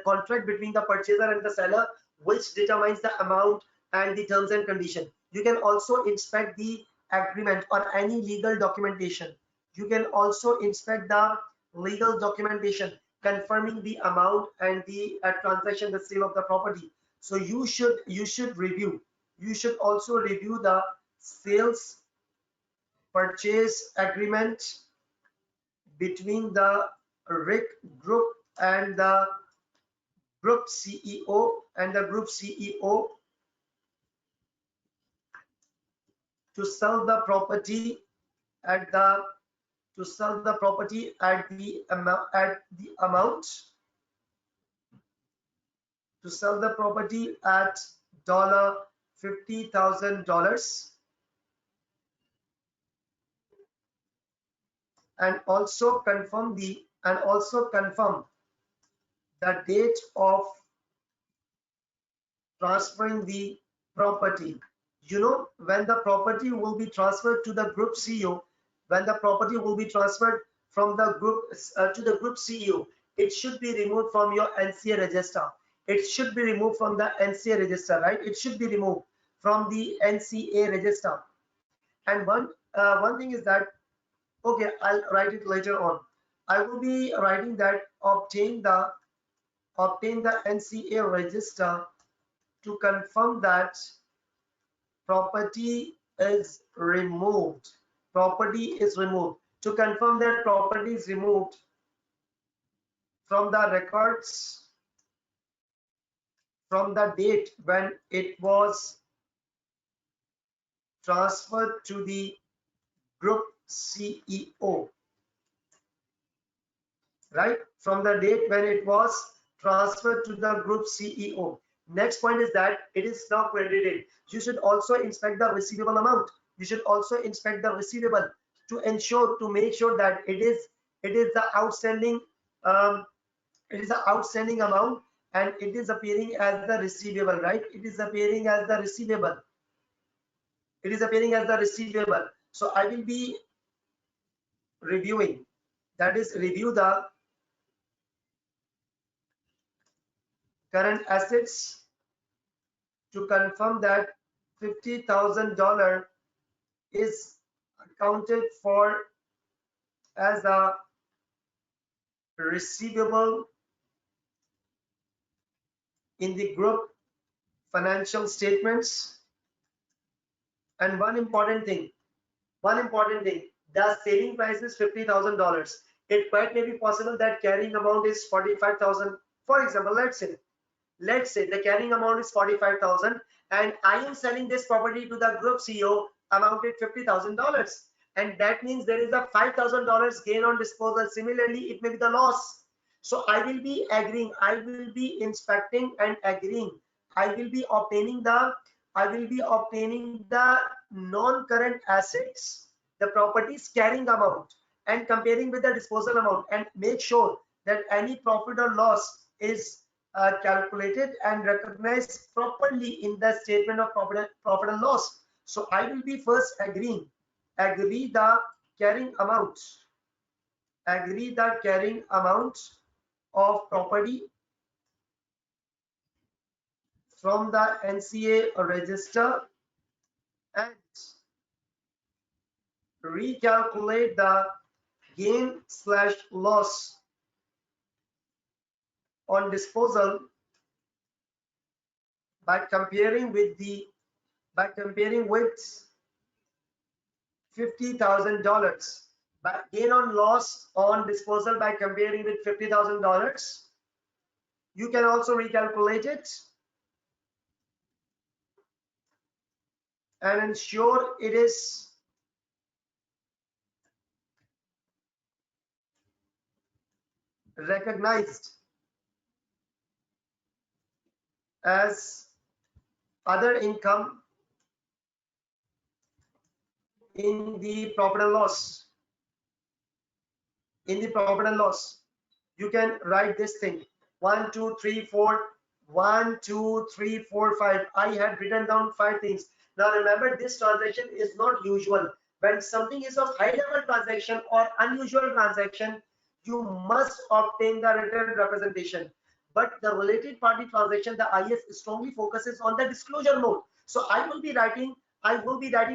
contract between the purchaser and the seller, which determines the amount and the terms and condition. You can also inspect the agreement or any legal documentation. You can also inspect the legal documentation confirming the amount and the transaction, the sale of the property. So you should review. You should also review the sales purchase agreement between the RIC group and the group CEO to sell the property at the amount to sell the property at $50,000, and also confirm the date of transferring the property. You know, when the property will be transferred to the group CEO, when the property will be transferred from the group to the group CEO, it should be removed from your NCA register. It should be removed from the NCA register, right? It should be removed from the NCA register. And one thing is that, okay, I'll write it later on. I will be writing that obtain the NCA register to confirm that property is removed. To confirm that property is removed from the records from the date when it was transferred to the group CEO, right? From the date when it was transferred to the group CEO. Next point is that it is now credited. You should also inspect the receivable amount. You should also inspect the receivable to make sure that it is the outstanding amount, and it is appearing as the receivable, right? It is appearing as the receivable. So I will be reviewing, that is, review the current assets to confirm that $50,000 is accounted for as a receivable in the group financial statements. And one important thing, the selling price is $50,000. It quite may be possible that carrying amount is 45,000. For example, let's say the carrying amount is 45,000, and I am selling this property to the group CEO amounted $50,000, and that means there is a $5,000 gain on disposal. Similarly, it may be the loss. So I will be agreeing, I will be inspecting and agreeing. I will be obtaining the non-current assets, the property's carrying amount, and comparing with the disposal amount, and make sure that any profit or loss is calculated and recognized properly in the statement of profit and loss. So I will be first agree the carrying amount, of property from the NCA register, and recalculate the gain/loss on disposal by comparing with $50,000. Gain on loss on disposal by comparing with $50,000. You can also recalculate it and ensure it is recognized as other income in the profit and loss. You can write this thing 1 2 3 4 1 2 3 4 5. I had written down 5 things. Now remember, this transaction is not usual. When something is of high level transaction or unusual transaction, you must obtain the written representation. But the related party transaction, the IS strongly focuses on the disclosure note. So I will be writing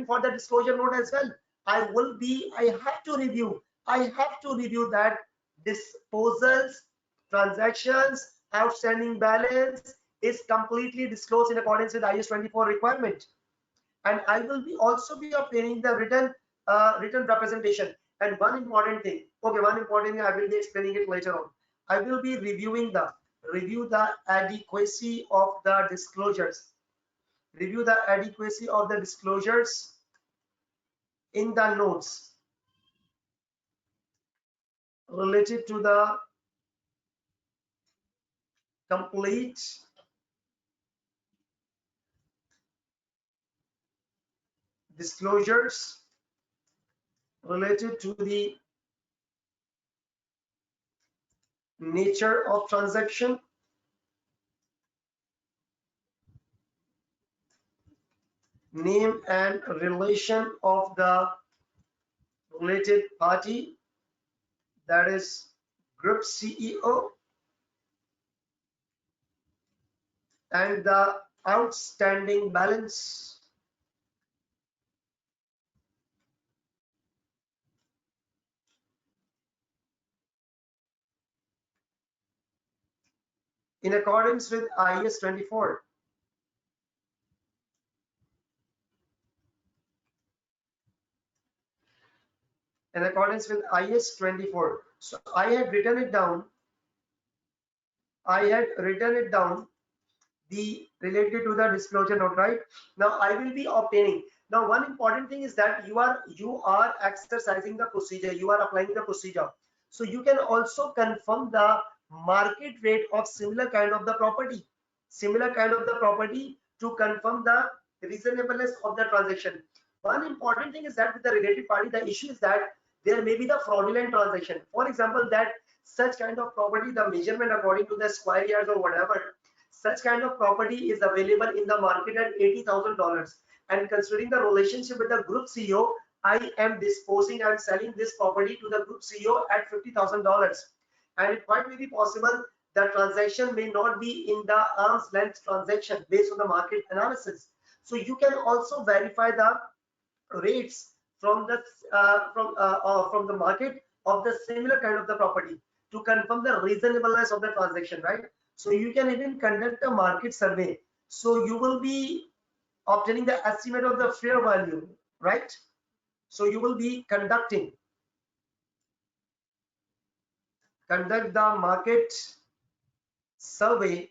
for the disclosure note as well. I have to review that disposals, transactions, outstanding balance is completely disclosed in accordance with IS 24 requirement. And I will be also be obtaining the written representation. And one important thing, I will be explaining it later on. I will be review the adequacy of the disclosures. Review the adequacy of the disclosures in the notes related to the complete disclosures related to the nature of transaction, name and relation of the related party, that is group CEO, and the outstanding balance in accordance with IS 24. In accordance with IS 24. So I had written it down. The related to the disclosure note, right? Now I will be obtaining. Now one important thing is that you are exercising the procedure, you are applying the procedure. So you can also confirm the market rate of similar kind of the property, to confirm the reasonableness of the transaction. One important thing is that with the related party, the issue is that there may be the fraudulent transaction. For example, that such kind of property, the measurement according to the square yards or whatever, such kind of property is available in the market at $80,000. And considering the relationship with the group CEO, I am selling this property to the group CEO at $50,000. And it quite may be possible that transaction may not be in the arm's length transaction based on the market analysis. So you can also verify the rates from the market of the similar kind of the property to confirm the reasonableness of the transaction, right? So you can even conduct a market survey. So you will be obtaining the estimate of the fair value, right? So you will be conduct the market survey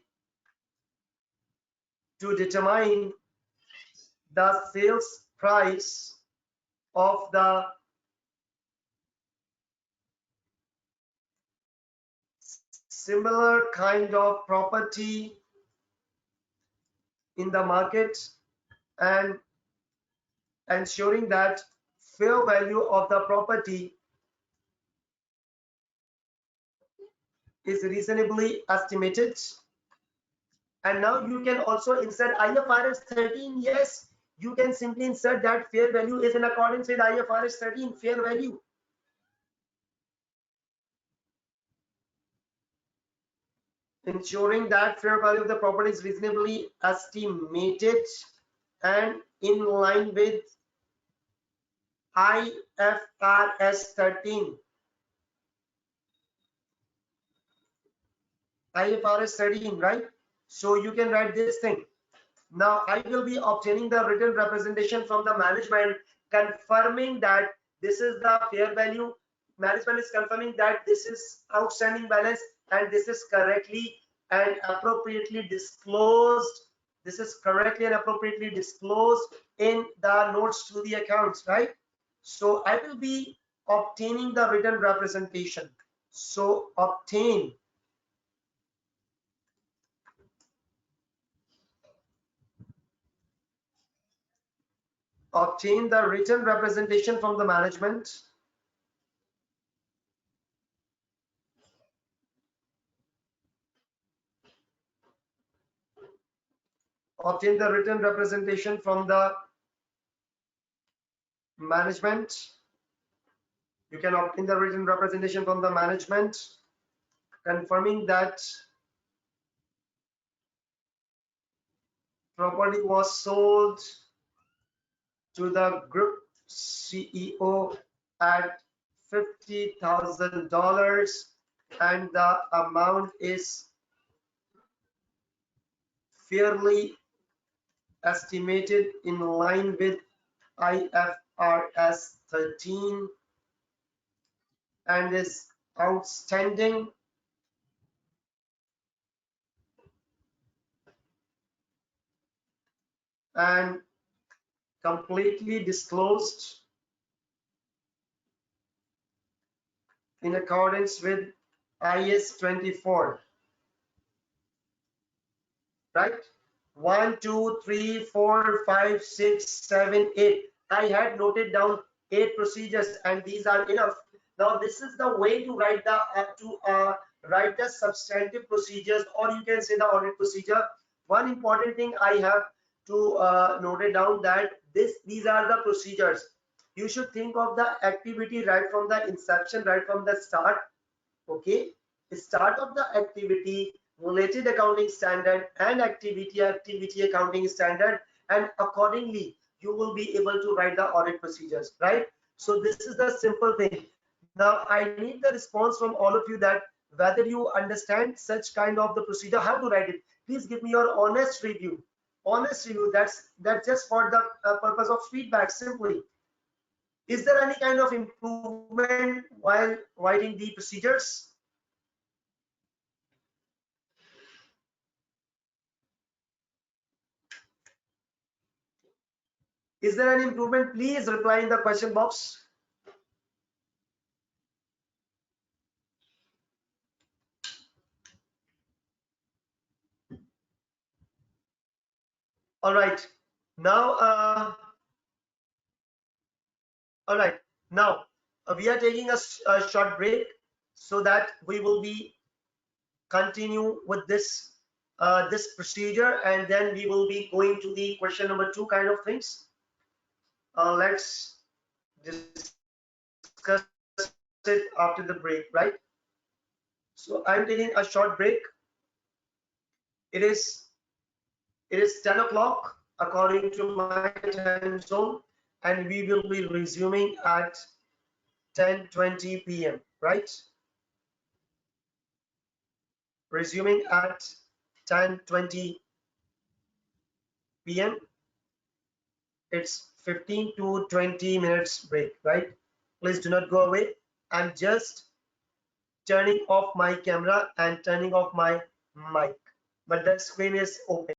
to determine the sales price of the similar kind of property in the market and ensuring that fair value of the property is reasonably estimated. And now you can also insert IFRS 13. Yes, you can simply insert that fair value is in accordance with IFRS 13 fair value. Ensuring that fair value of the property is reasonably estimated and in line with IFRS 13. IFRS 13, right? So you can write this thing. Now I will be obtaining the written representation from the management confirming that this is the fair value. Management is confirming that this is outstanding balance and this is correctly and appropriately disclosed. This is correctly and appropriately disclosed in the notes to the accounts, right? So I will be obtaining the written representation. So obtain the written representation from the management. Obtain the written representation from the management. You can obtain the written representation from the management confirming that property was sold to the group CEO at $50,000 and the amount is fairly estimated in line with IFRS 13 and is outstanding and completely disclosed in accordance with IS 24, right? 1, 2, 3, 4, 5, 6, 7, 8. I had noted down 8 procedures and these are enough. Now this is the way to write the substantive procedures, or you can say the audit procedure. One important thing I have to note it down that these are the procedures. You should think of the activity right from the inception, right from the start. Okay, start of the activity, related accounting standard and activity accounting standard, and accordingly you will be able to write the audit procedures, right? So this is the simple thing. Now I need the response from all of you that whether you understand such kind of the procedure, how to write it. Please give me your honest review. Honest review. That's just for the purpose of feedback simply. Is there any kind of improvement while writing the procedures? Is there any improvement? Please reply in the question box. All right. Now, all right. Now we are taking a short break so that we will be continue with this procedure, and then we will be going to the question number 2 kind of things. Let's discuss it after the break, right? So I'm taking a short break. It is 10 o'clock according to my time zone, and we will be resuming at 10:20 p.m. right? Resuming at 10:20 p.m. It's 15 to 20 minutes break, right? Please do not go away. I'm just turning off my camera and turning off my mic, but the screen is open.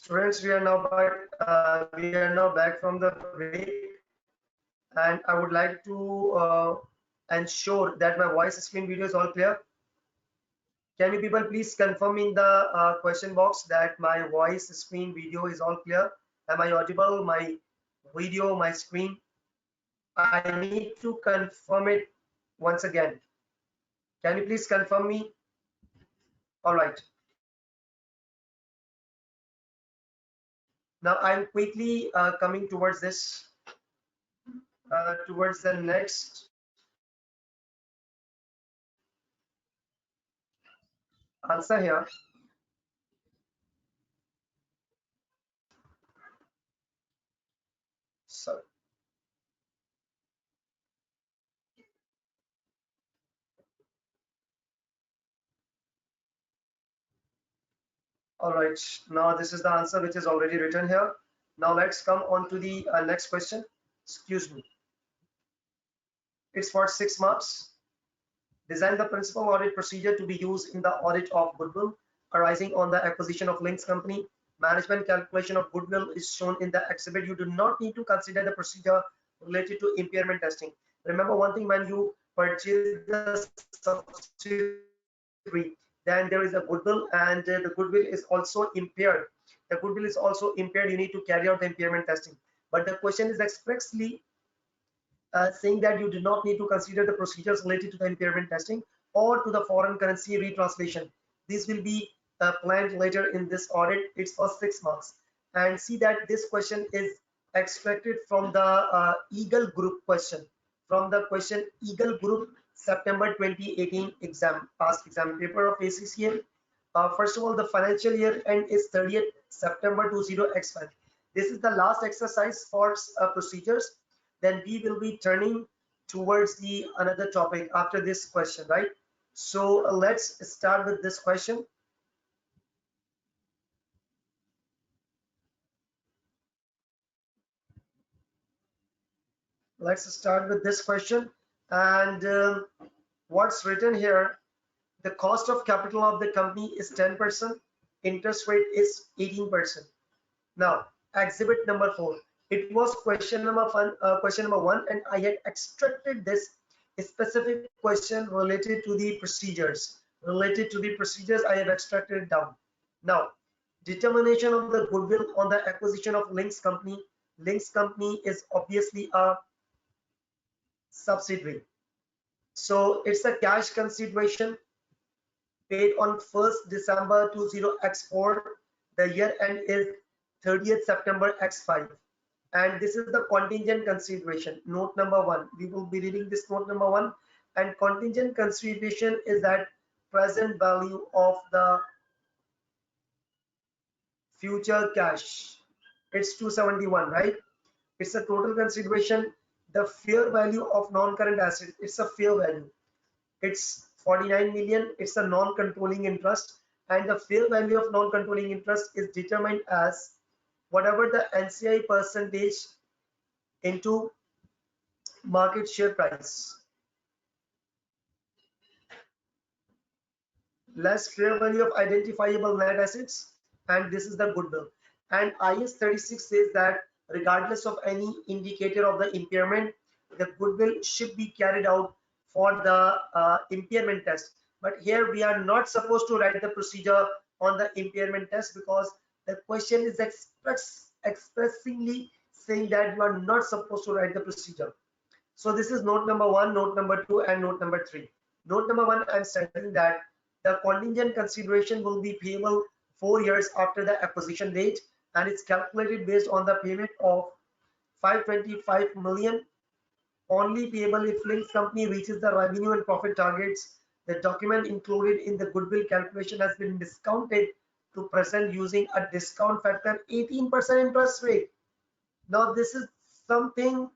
Students, we are now back from the break, and I would like to ensure that my voice screen video is all clear. Can you people please confirm in the question box that my voice screen video is all clear? Am I audible? My video, my screen? I need to confirm it once again. Can you please confirm me? All right. Now I'm quickly coming towards the next answer here. So, all right. Now this is the answer which is already written here. Now let's come on to the next question. Excuse me. It's for 6 marks. Design the principal audit procedure to be used in the audit of goodwill arising on the acquisition of Links company. Management calculation of goodwill is shown in the exhibit. You do not need to consider the procedure related to impairment testing. Remember one thing, when you purchase the subsidiary, then there is a goodwill, and the goodwill is also impaired. The goodwill is also impaired. You need to carry out the impairment testing. But the question is expressly saying that you do not need to consider the procedures related to the impairment testing or to the foreign currency retranslation. This will be planned later in this audit. It's for 6 marks. And see that this question is extracted from the Eagle Group question. From the question Eagle Group September 2018 exam, past exam paper of ACCA. First of all, the financial year end is 30th September 20x5. This is the last exercise for procedures. Then we will be turning towards the another topic after this question, right? So let's start with this question. Let's start with this question. And what's written here, the cost of capital of the company is 10%, interest rate is 18%. Now, exhibit number 4. It was question number one, and I had extracted this specific question related to the procedures. Related to the procedures, I have extracted it down. Now, determination of the goodwill on the acquisition of Links company. Links company is obviously a subsidiary. So it's a cash consideration paid on 1st December 20x4. The year end is 30th September x5. And this is the contingent consideration, note number 1. We will be reading this note number 1. And contingent consideration is that present value of the future cash. It's 271, right? It's a total consideration. The fair value of non-current asset, it's a fair value. It's 49 million. It's a non-controlling interest, and the fair value of non-controlling interest is determined as whatever the NCI percentage into market share price less fair value of identifiable net assets, and this is the goodwill. And IS 36 says that regardless of any indicator of the impairment, the goodwill should be carried out for the impairment test. But here we are not supposed to write the procedure on the impairment test, because the question is expressingly saying that you are not supposed to write the procedure. So this is note number 1, note number 2, and note number 3. Note number 1, I'm stating that the contingent consideration will be payable 4 years after the acquisition date, and it's calculated based on the payment of 525 million, only payable if Links company reaches the revenue and profit targets. The document included in the goodwill calculation has been discounted to present using a discount factor 18% interest rate. Now something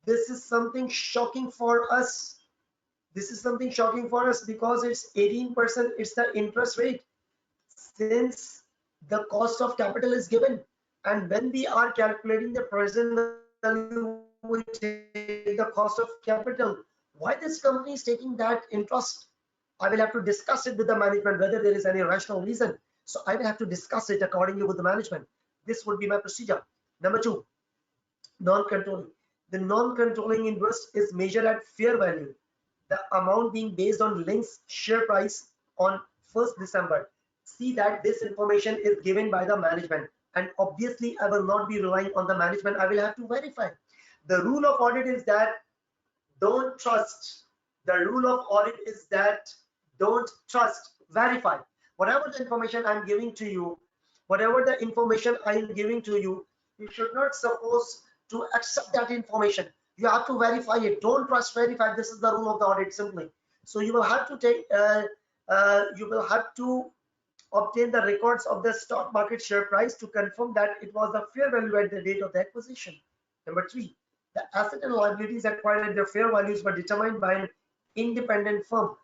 this is something shocking for us. This is something shocking for us because it's 18%, it's the interest rate, since the cost of capital is given, and when we are calculating the present value, we take the cost of capital. Why this company is taking that interest? I will have to discuss it with the management whether there is any rational reason. So I will have to discuss it accordingly with the management. This would be my procedure. Number 2, non-controlling. The non-controlling interest is measured at fair value, the amount being based on Link's share price on 1st December. See that this information is given by the management, and obviously I will not be relying on the management. I will have to verify. The rule of audit is that don't trust. The rule of audit is that don't trust, verify. Whatever the information I'm giving to you, whatever the information I am giving to you, you should not suppose to accept that information. You have to verify it. Don't trust, verify. This is the rule of the audit simply. So you will have to take, you will have to obtain the records of the stock market share price to confirm that it was the fair value at the date of the acquisition. Number 3, the asset and liabilities acquired at their fair values were determined by an independent firm,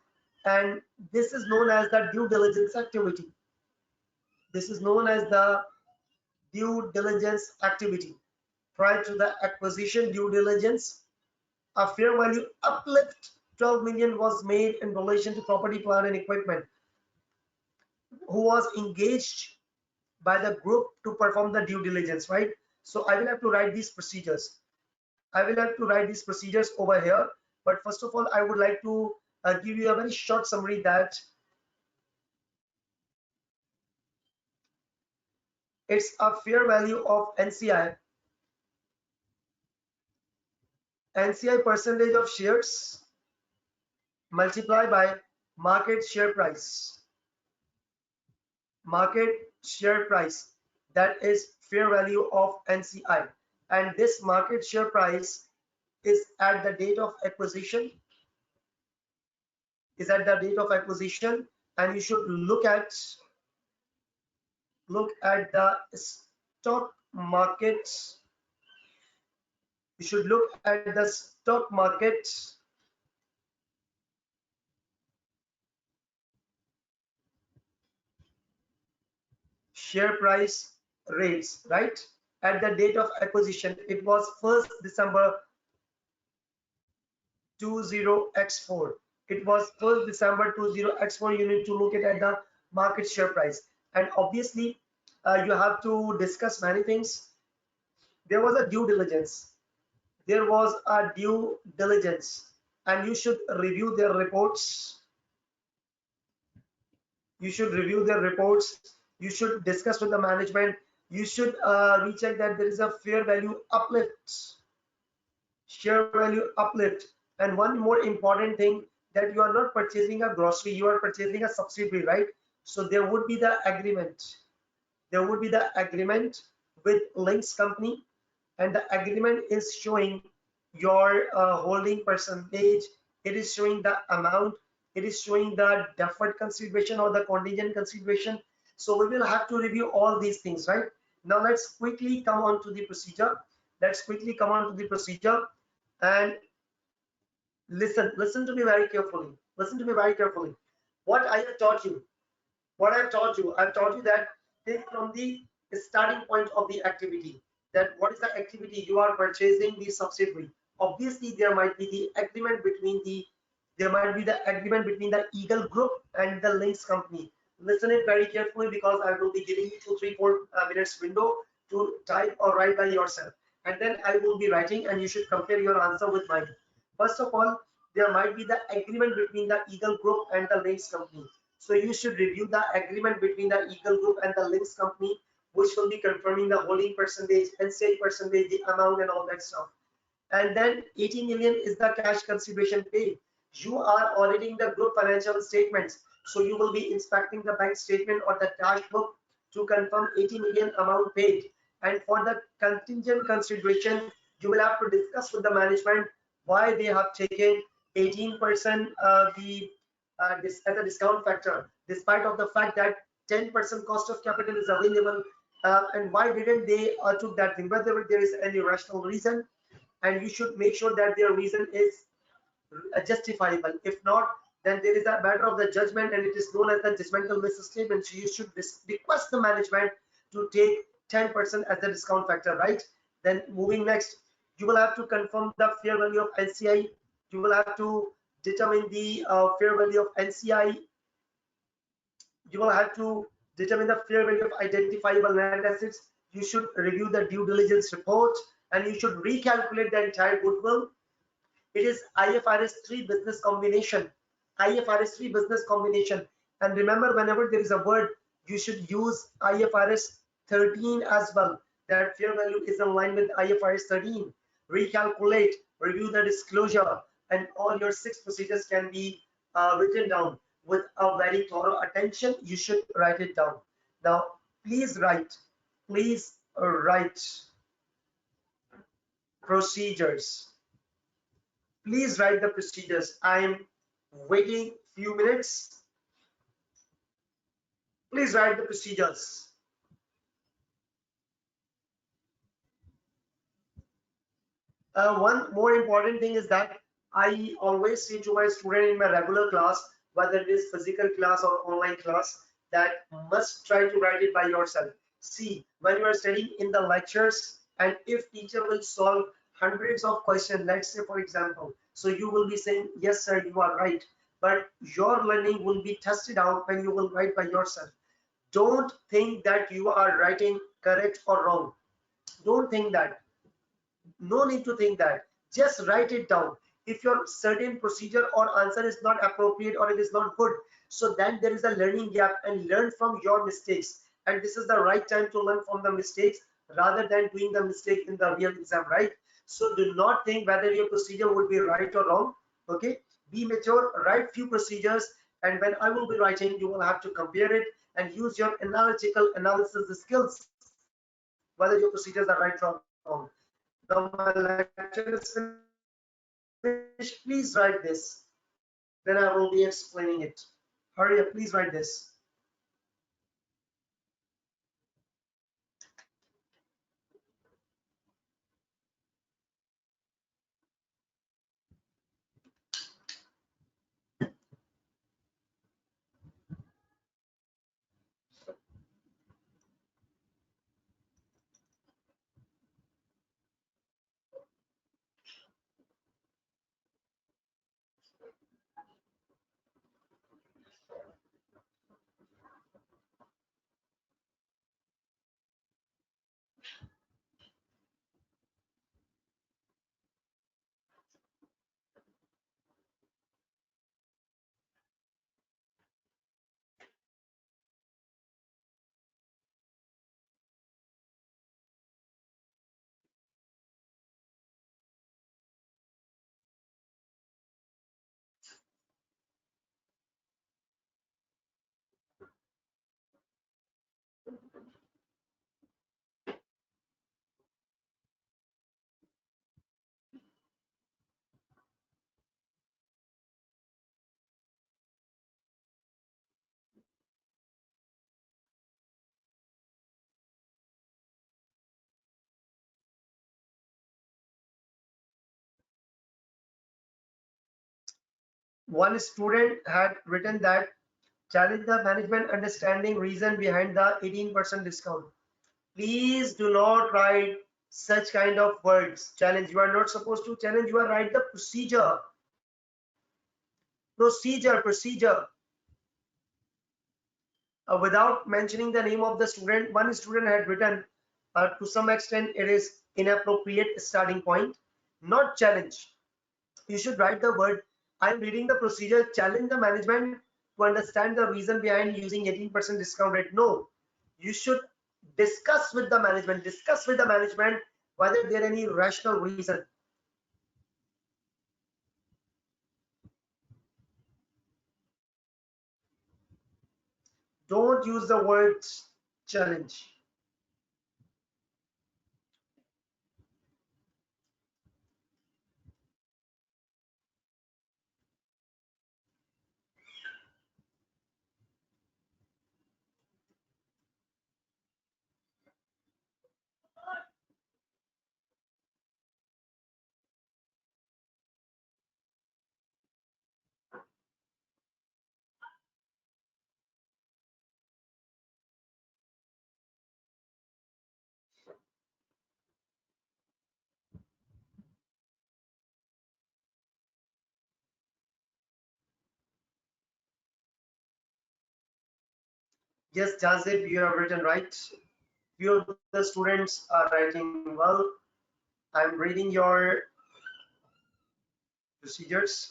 and this is known as the due diligence activity. This is known as the due diligence activity. Prior to the acquisition due diligence, a fair value uplift 12 million was made in relation to property, plant and equipment, who was engaged by the group to perform the due diligence, right? So I will have to write these procedures. I will have to write these procedures over here. But first of all, I would like to give you a very short summary that it's a fair value of NCI percentage of shares multiplied by market share price. That is fair value of NCI, and this market share price is at the date of acquisition, and you should look at the stock market. You should look at the stock market share price rates, right? At the date of acquisition, it was 1st December 20x4. It was 1st December 20x4. You need to look at the market share price, and obviously you have to discuss many things. There was a due diligence. And you should review their reports. You should discuss with the management. You should recheck that there is a fair value uplift, share value uplift. And one more important thing, that you are not purchasing a grocery, you are purchasing a subsidiary, right? So there would be the agreement. With Links company, and the agreement is showing your holding percentage. It is showing the amount. It is showing the deferred consideration or the contingent consideration. So we will have to review all these things, right? Now let's quickly come on to the procedure. And listen to me very carefully. What I have taught you, I've taught you that take from the starting point of the activity, that what is the activity? You are purchasing the subsidiary. Obviously there might be the agreement between the Eagle Group and the Links company. Listen it very carefully, because I will be giving you 2-3-4 minutes window to type or write by yourself, and then I will be writing, and you should compare your answer with mine. First of all, there might be the agreement between the Eagle Group and the Links company. So you should review the agreement between the Eagle Group and the Links company, which will be confirming the holding percentage and sale percentage, the amount and all that stuff. And then 80 million is the cash consideration paid. You are auditing the group financial statements, so you will be inspecting the bank statement or the cash book to confirm 80 million amount paid. And for the contingent consideration, you will have to discuss with the management why they have taken 18% as a discount factor, despite of the fact that 10% cost of capital is available, and why didn't they took that thing, whether there is any rational reason. And you should make sure that their reason is justifiable. If not, then there is a matter of the judgment, and it is known as the judgmental misstatement. So you should request the management to take 10% as the discount factor, right? Then moving next, you will have to confirm the fair value of NCI. You will have to determine the fair value of NCI. You will have to determine the fair value of identifiable net assets. you should review the due diligence report, and you should recalculate the entire goodwill. It is IFRS 3 business combination. IFRS 3 business combination. And remember, whenever there is a word, you should use IFRS 13 as well. That fair value is in line with IFRS 13. Recalculate, review the disclosure, and all your 6 procedures can be written down with a very thorough attention. You should write it down. Now, please write procedures. Please write the procedures. I'm waiting few minutes. Please write the procedures. One more important thing is that I always say to my student in my regular class, whether it is physical class or online class, that must try to write it by yourself. See, when you are studying in the lectures, and if teacher will solve hundreds of questions, let's say for example, so you will be saying, yes sir, you are right, but your learning will be tested out when you will write by yourself. Don't think that you are writing correct or wrong. Don't think that. No need to think that. Just write it down. If your certain procedure or answer is not appropriate or it is not good, so then there is a learning gap, and learn from your mistakes. And this is the right time to learn from the mistakes rather than doing the mistake in the real exam, right? So do not think whether your procedure would be right or wrong. Okay, be mature, write few procedures, and when I will be writing, you will have to compare it and use your analytical analysis skills whether your procedures are right or wrong. Now my lecture is finished. Please write this. Then I will be explaining it. Hurry up, please write this. One student had written that challenge the management understanding reason behind the 18% discount. Please do not write such kind of words. Challenge. You are not supposed to challenge. You are write the procedure. Procedure. Without mentioning the name of the student, one student had written, to some extent, it is inappropriate starting point, not challenge. You should write the word, I'm reading the procedure, challenge the management to understand the reason behind using 18% discount rate. No, you should discuss with the management whether there any rational reason. Don't use the word challenge. Yes, Jazib, you have written right. Few of the students are writing well. I'm reading your procedures.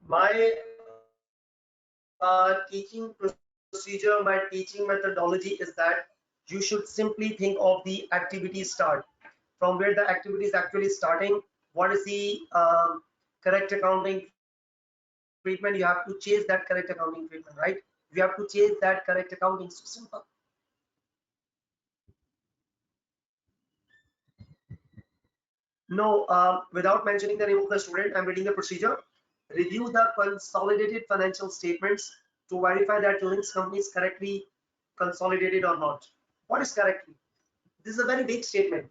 My teaching procedure, my teaching methodology is that you should simply think of the activity start, from where the activity is actually starting. What is the correct accounting treatment? You have to chase that correct accounting treatment, right? You have to chase that correct accounting. So simple. No, without mentioning the name of the student, I'm reading the procedure. Review the consolidated financial statements to verify that links company is correctly consolidated or not. What is correctly? This is a very big statement.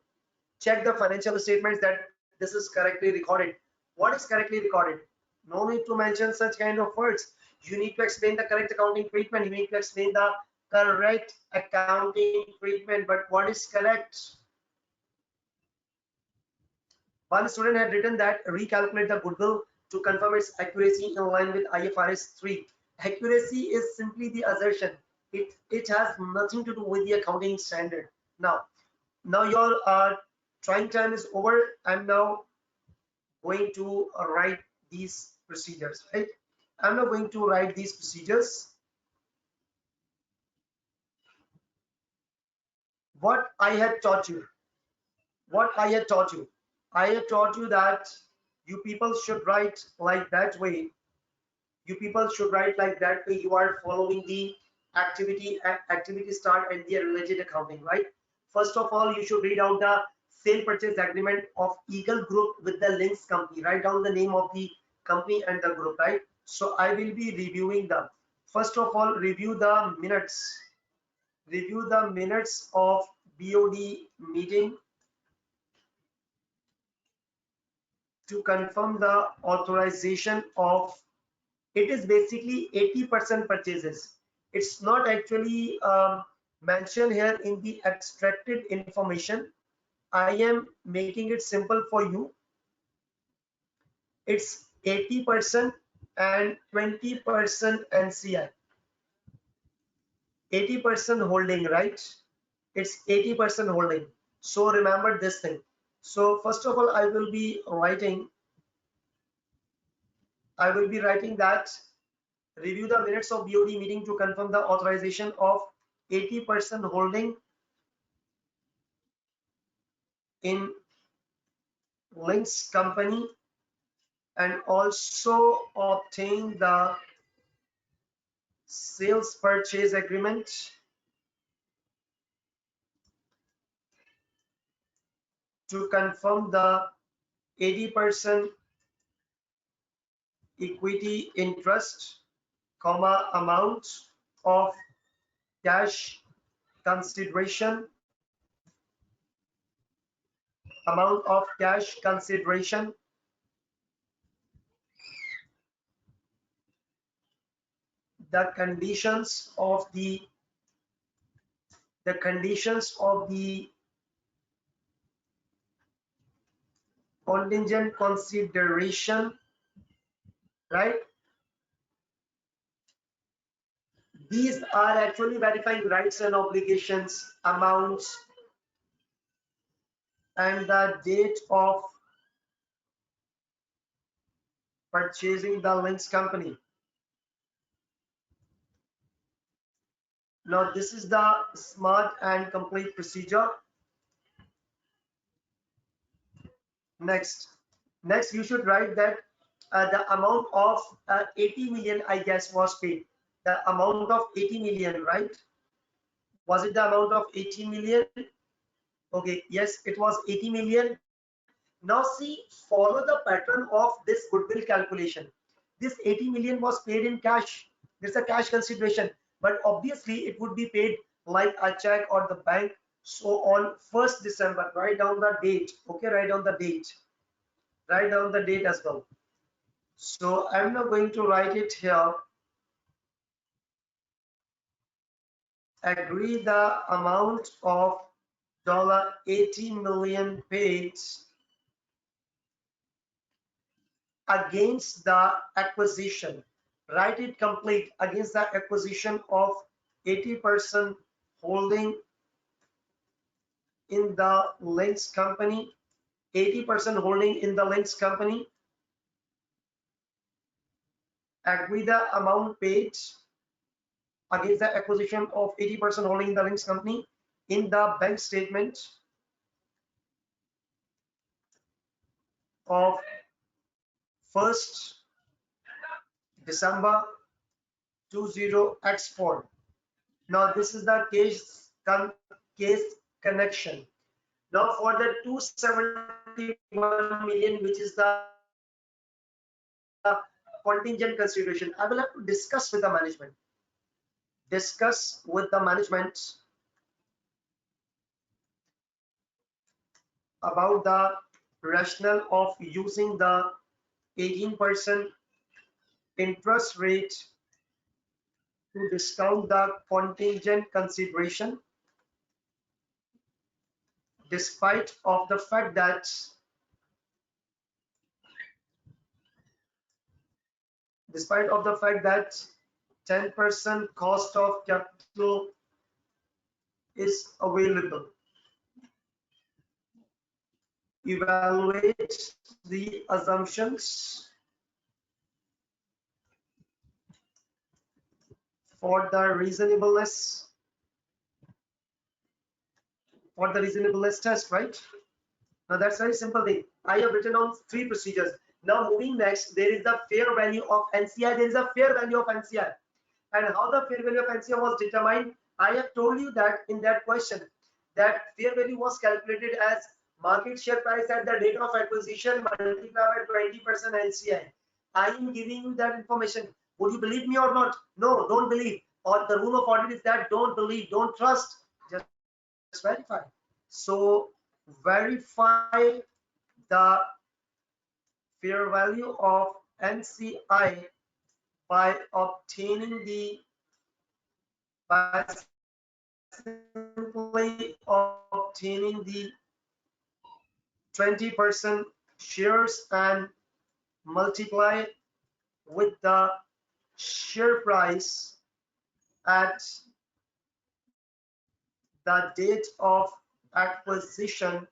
Check the financial statements that this is correctly recorded. What is correctly recorded? No need to mention such kind of words. You need to explain the correct accounting treatment. You need to explain the correct accounting treatment. But what is correct? One student had written that recalculate the goodwill to confirm its accuracy in line with IFRS 3. Accuracy is simply the assertion. It has nothing to do with the accounting standard. Now your trying time is over. I'm now going to write these procedures, right? I'm now going to write these procedures. What I had taught you, what I had taught you, I had taught you that you people should write like that way. You people should write like that way. You are following the activity start and the related accounting, right? First of all, you should read out the sale purchase agreement of Eagle Group with the links company. Write down the name of the company and the group, right? So I will be reviewing them. First of all, review the minutes of BOD meeting to confirm the authorization of. It is basically 80% purchases. It's not actually mentioned here in the extracted information. I am making it simple for you. It's 80% and 20% NCI. 80% holding, right? It's 80% holding. So remember this thing. So first of all, I will be writing that review the minutes of BOD meeting to confirm the authorization of 80% holding in links company and also obtain the sales purchase agreement to confirm the 80% equity interest, amount of cash consideration, amount of cash consideration the conditions of the contingent consideration, right? These are actually verifying rights and obligations, amounts, and the date of purchasing the links company. Now this is the smart and complete procedure. Next you should write that the amount of 80 million, I guess, was paid. The amount of 80 million, right? Was it the amount of 80 million? Okay, yes, it was 80 million. Now see, follow the pattern of this goodwill calculation. This 80 million was paid in cash. It's a cash consideration, but obviously it would be paid like a check or the bank. So on 1st December, write down the date. Okay, write down the date. Write down the date as well. So I'm not going to write it here. Agree the amount of $80 million paid against the acquisition. Write it complete, against the acquisition of 80% holding in the links company, 80% holding in the links company. Agree the amount paid against the acquisition of 80% holding in the links company in the bank statement of 1st December 20 Now this is the case connection. Now for the 271 million, which is the contingent consideration, I will have to discuss with the management. About the rationale of using the 18% interest rate to discount the contingent consideration, despite of the fact that 10% cost of capital is available. Evaluate the assumptions for the reasonableness test, right? Now that's very simple thing. I have written on 3 procedures. Now moving next, there is the fair value of NCI. There is a fair value of NCI. And how the fair value of NCI was determined, I have told you that in that question, that fair value was calculated as market share price at the date of acquisition multiplied by 20% NCI. I am giving you that information. Would you believe me or not? No, don't believe. Or the rule of audit is that don't believe, don't trust, just verify. So verify the fair value of NCI by simply obtaining the 20% shares and multiply with the share price at the date of acquisition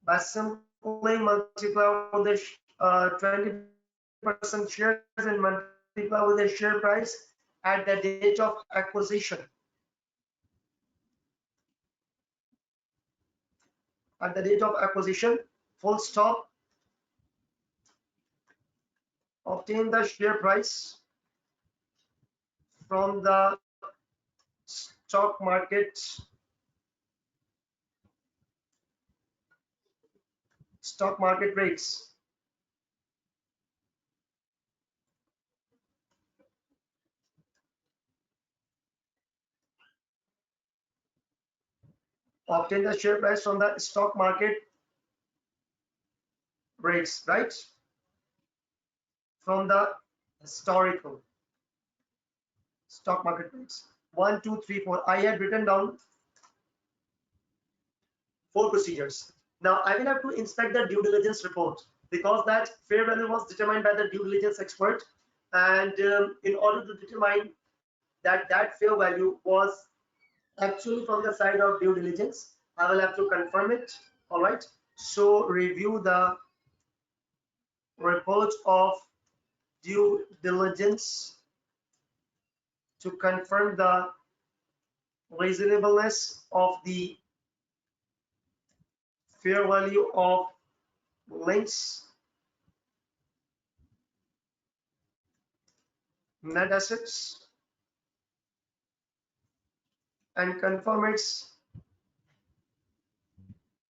by simply multiply with the 20% shares and multiply with the share price at the date of acquisition. At the date of acquisition, full stop. Obtain the share price from the stock market rates. Obtain the share price from the stock market rates, right? from the historical stock market rates. 1, 2, 3, 4. I had written down 4 procedures. Now I will have to inspect the due diligence report because that fair value was determined by the due diligence expert, and in order to determine that that fair value was actually from the side of due diligence, I will have to confirm it. All right. So review the report of due diligence to confirm the reasonableness of the fair value of links net assets and confirm its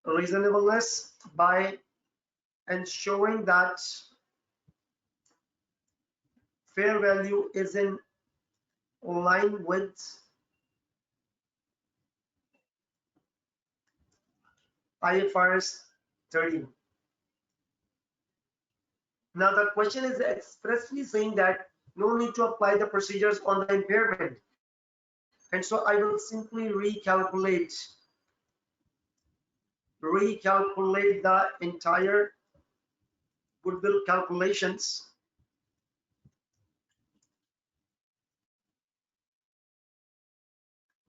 reasonableness by ensuring that fair value is in line with IFRS 13. Now the question is expressly saying that no need to apply the procedures on the impairment, and so I will simply recalculate the entire goodwill calculations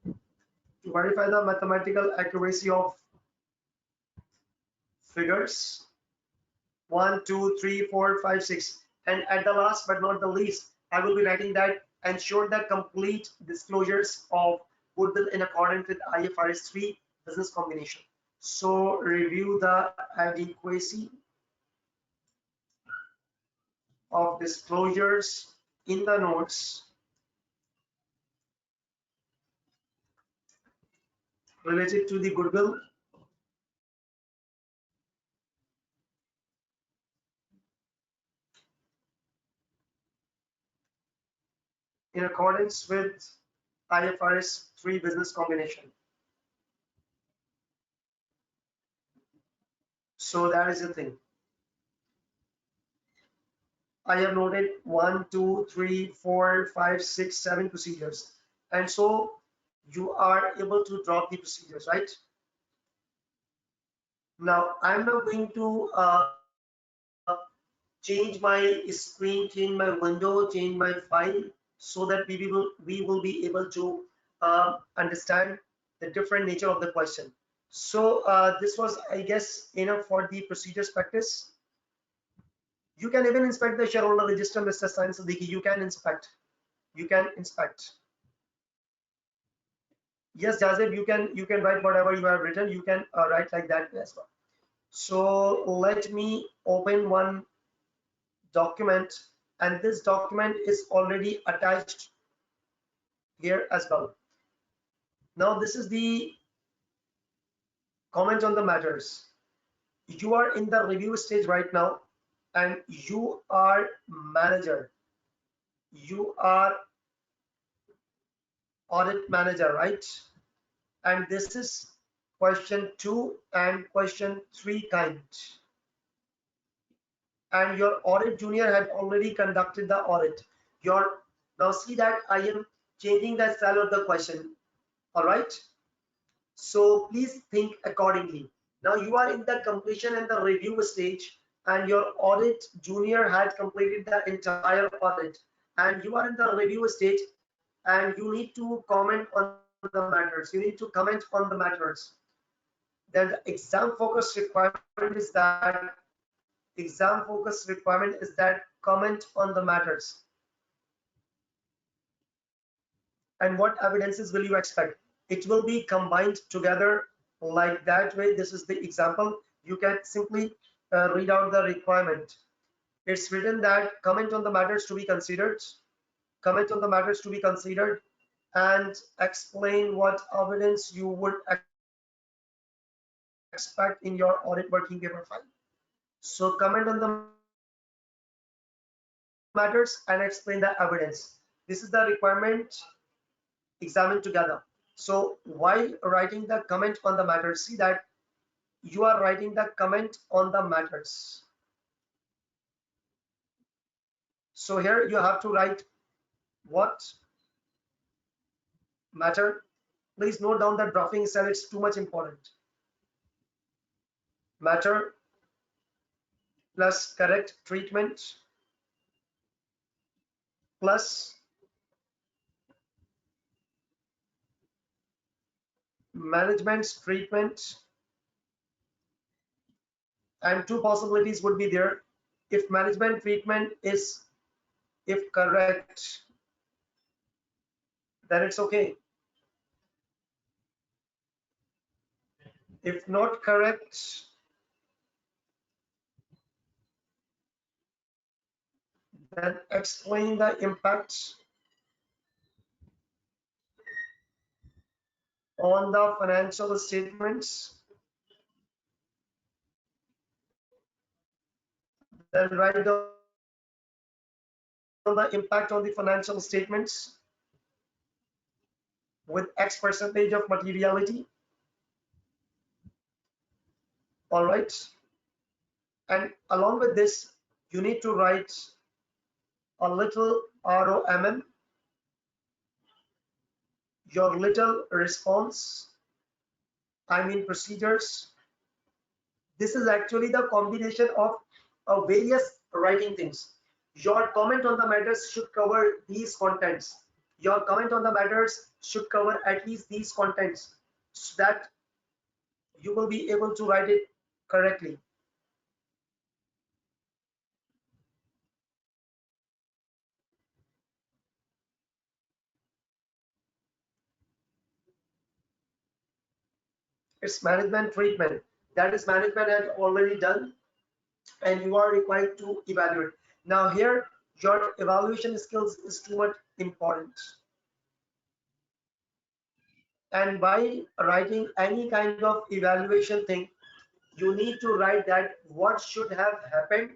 to verify the mathematical accuracy of figures 1, 2, 3, 4, 5, 6, and at the last but not the least, I will be writing that ensure the complete disclosures of goodwill in accordance with IFRS 3 business combination. So review the adequacy of disclosures in the notes related to the goodwill in accordance with IFRS 3 business combination. So that is the thing. I have noted 1, 2, 3, 4, 5, 6, 7 procedures. And so you are able to drop the procedures, right? Now I'm now going to change my screen, change my window, change my file so that we will be able to understand the different nature of the question. So this was, I guess, enough for the procedures practice. You can even inspect the shareholder register, Mr. Sain Siddiqui. You can inspect. You can inspect. Yes, Jazib, you can write whatever you have written. You can write like that as well. So let me open one document, and this document is already attached here as well. Now this is the comment on the matters. You are in the review stage right now, and you are manager. You are audit manager, right? And this is question 2 and question 3 kind. And your audit junior had already conducted the audit. Now see that I am changing the style of the question. All right. So please think accordingly. Now you are in the completion and the review stage, and your audit junior had completed the entire audit, and you are in the review stage, and you need to comment on the matters. You need to comment on the matters. Then the exam focus requirement is that comment on the matters. And what evidences will you expect? It will be combined together like that way. This is the example. You can simply read out the requirement. It's written that comment on the matters to be considered, comment on the matters to be considered, and explain what evidence you would expect in your audit working paper file. So comment on the matters and explain the evidence. This is the requirement. Examine together. So while writing the comment on the matters, see that you are writing the comment on the matters. So here you have to write what matter. Please note down that drafting cell, it's too much important. Matter plus correct treatment plus management's treatment, and two possibilities would be there. If management treatment is if correct, then it's okay. If not correct, then explain the impact on the financial statements. Then write down the impact on the financial statements with X percentage of materiality. All right. And along with this, you need to write a little ROMM, your little response, I mean procedures. This is actually the combination of various writing things. Your comment on the matters should cover these contents. Your comment on the matters should cover at least these contents so that you will be able to write it correctly. It's management treatment. That is management had already done, and you are required to evaluate. Now here, your evaluation skills is too much important. And by writing any kind of evaluation thing, you need to write that what should have happened,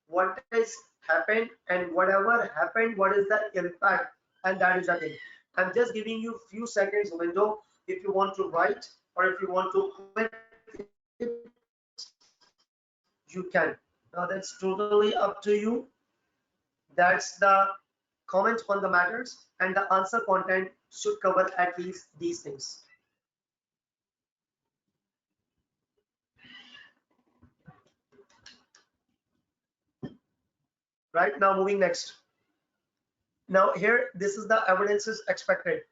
what has happened, and whatever happened, what is the impact, and that is the thing. I'm just giving you few seconds window if you want to write, or if you want to click it, you can. Now that's totally up to you. That's the comment on the matters, and the answer content should cover at least these things. Right, now moving next. Now here, this is the evidence is expected.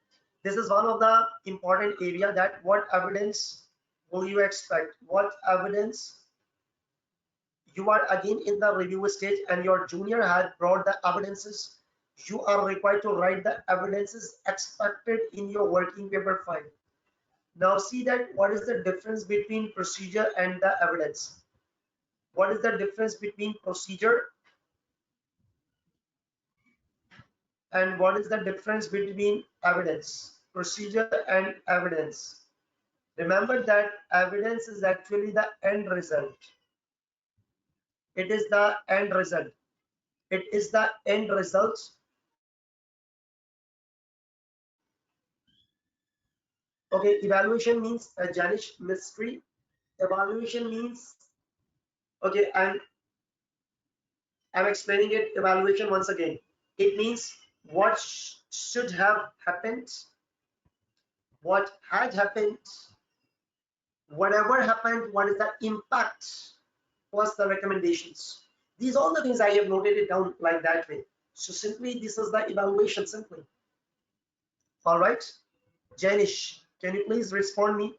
This is one of the important area, that what evidence will you expect? What evidence? You are again in the review stage and your junior had brought the evidences. You are required to write the evidences expected in your working paper file. Now see that what is the difference between procedure and the evidence? What is the difference between procedure and what is the difference between evidence? Procedure and evidence. Remember that evidence is actually the end result. It is the end result. It is the end result. Okay, evaluation means a Janish mystery. Evaluation means, okay, I'm explaining it. Evaluation once again. It means what should have happened, what had happened, whatever happened, what is the impact, was the recommendations. These all the things I have noted it down like that way. So simply this is the evaluation simply. All right, Janish, can you please respond me?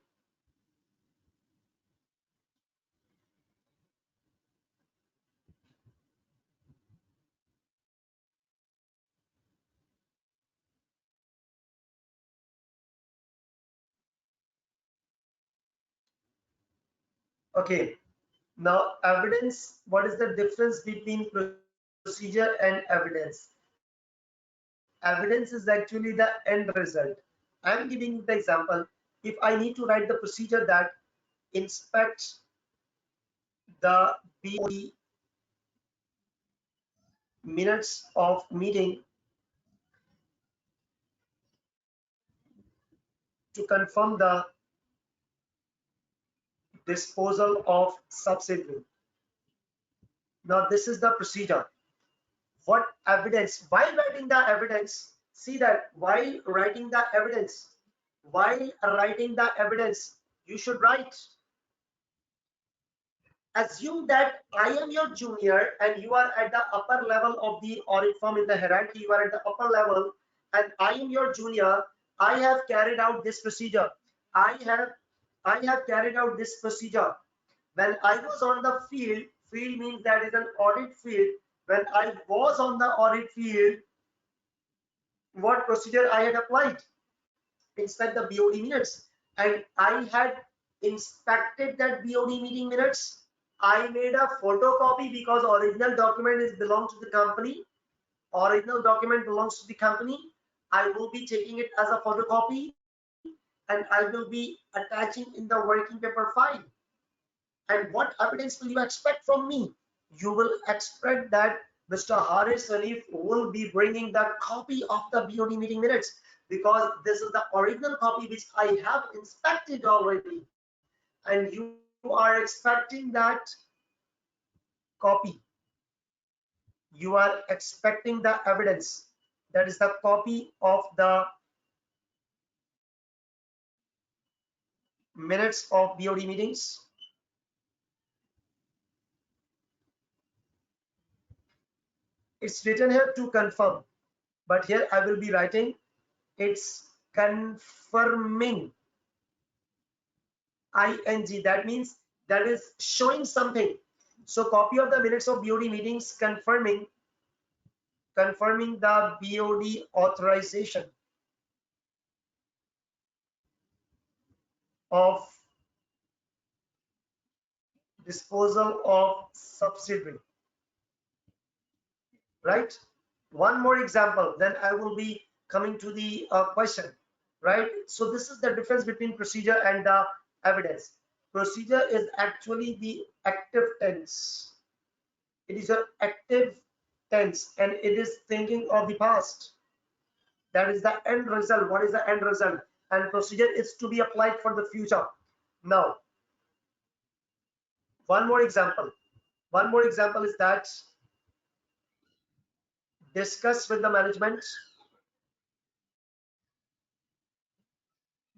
Okay, now evidence, what is the difference between procedure and evidence? Evidence is actually the end result. I'm giving you the example. If I need to write the procedure that inspects the BOD minutes of meeting to confirm the disposal of subsidiary. Now this is the procedure. what evidence, while writing the evidence, see that while writing the evidence, you should write, assume that I am your junior and you are at the upper level of the audit firm in the hierarchy, you are at the upper level, and I am your junior. I have carried out this procedure. I have carried out this procedure. When I was on the field means that is an audit field. When I was on the audit field, what procedure I had applied? Inspect the BOD minutes, and I had inspected that BOD meeting minutes. I made a photocopy because original document is belongs to the company. Original document belongs to the company. I will be taking it as a photocopy and I will be attaching in the working paper file. And what evidence will you expect from me? You will expect that Mr. Haris Sanif will be bringing the copy of the BOD meeting minutes, because this is the original copy which I have inspected already, and you are expecting that copy. You are expecting the evidence, that is the copy of the minutes of BOD meetings. It's written here to confirm, but here I will be writing it's confirming, ing. That means that is showing something. So copy of the minutes of BOD meetings confirming the BOD authorization of disposal of subsidiary, right? One more example, then I will be coming to the question, right? So this is the difference between procedure and the evidence. Procedure is actually the active tense. It is an active tense and it is thinking of the past. That is the end result. What is the end result? And procedure is to be applied for the future. Now, one more example. One more example is that discuss with the management.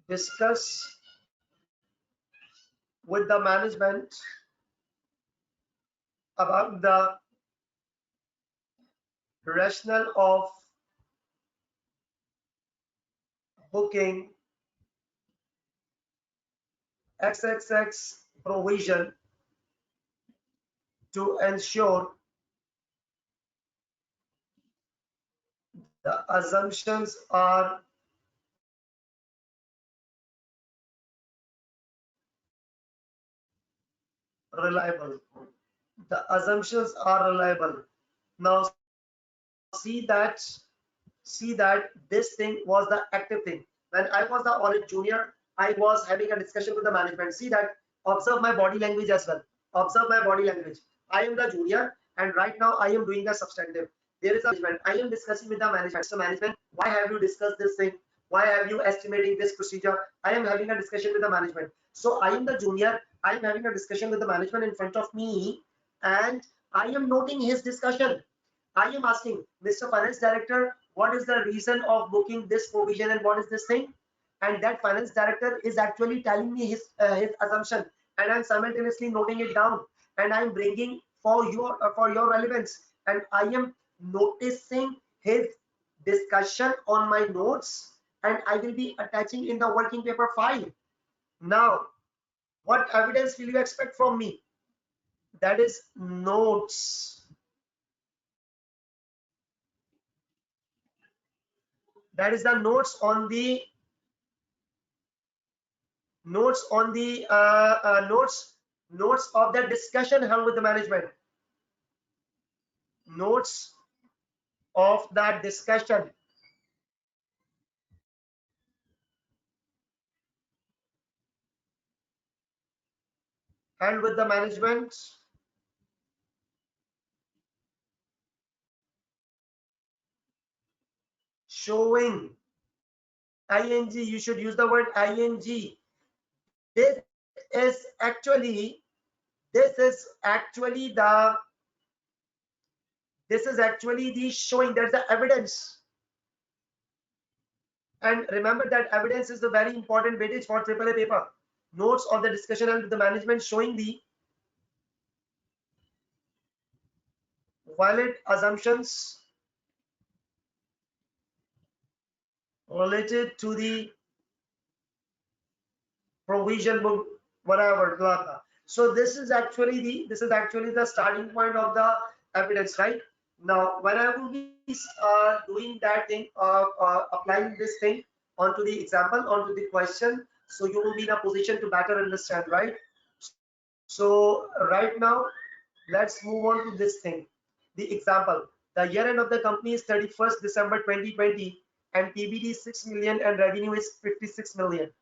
Discuss with the management about the rationale of booking XXX provision to ensure the assumptions are reliable. The assumptions are reliable. Now see that this thing was the active thing. When I was the audit junior, I was having a discussion with the management. See that, observe my body language as well. Observe my body language. I am the junior and right now I am doing the substantive. There is a management. I am discussing with the management. So management, why have you discussed this thing? Why have you estimating this procedure? I am having a discussion with the management. So I am the junior. I am having a discussion with the management in front of me and I am noting his discussion. I am asking Mr. Finance Director, what is the reason of booking this provision and what is this thing? And that Finance Director is actually telling me his assumption, and I'm simultaneously noting it down, and I'm bringing for your relevance, and I am noticing his discussion on my notes, and I will be attaching in the working paper file. Now, what evidence will you expect from me? That is notes. That is the notes on the notes of the discussion held with the management. Notes of that discussion held with the management, showing ing. You should use the word ing. This is actually This is actually the showing, there's the evidence. And remember that evidence is the very important weightage for AAA paper. Notes of the discussion and the management showing the valid assumptions related to the provision book, whatever, blah blah. So this is actually the starting point of the evidence, right? Now, when I will be doing that thing, applying this thing onto the example, onto the question, so you will be in a position to better understand, right? So right now, let's move on to this thing. The example: the year end of the company is 31st December 2020, and PBT is 6 million and revenue is 56 million.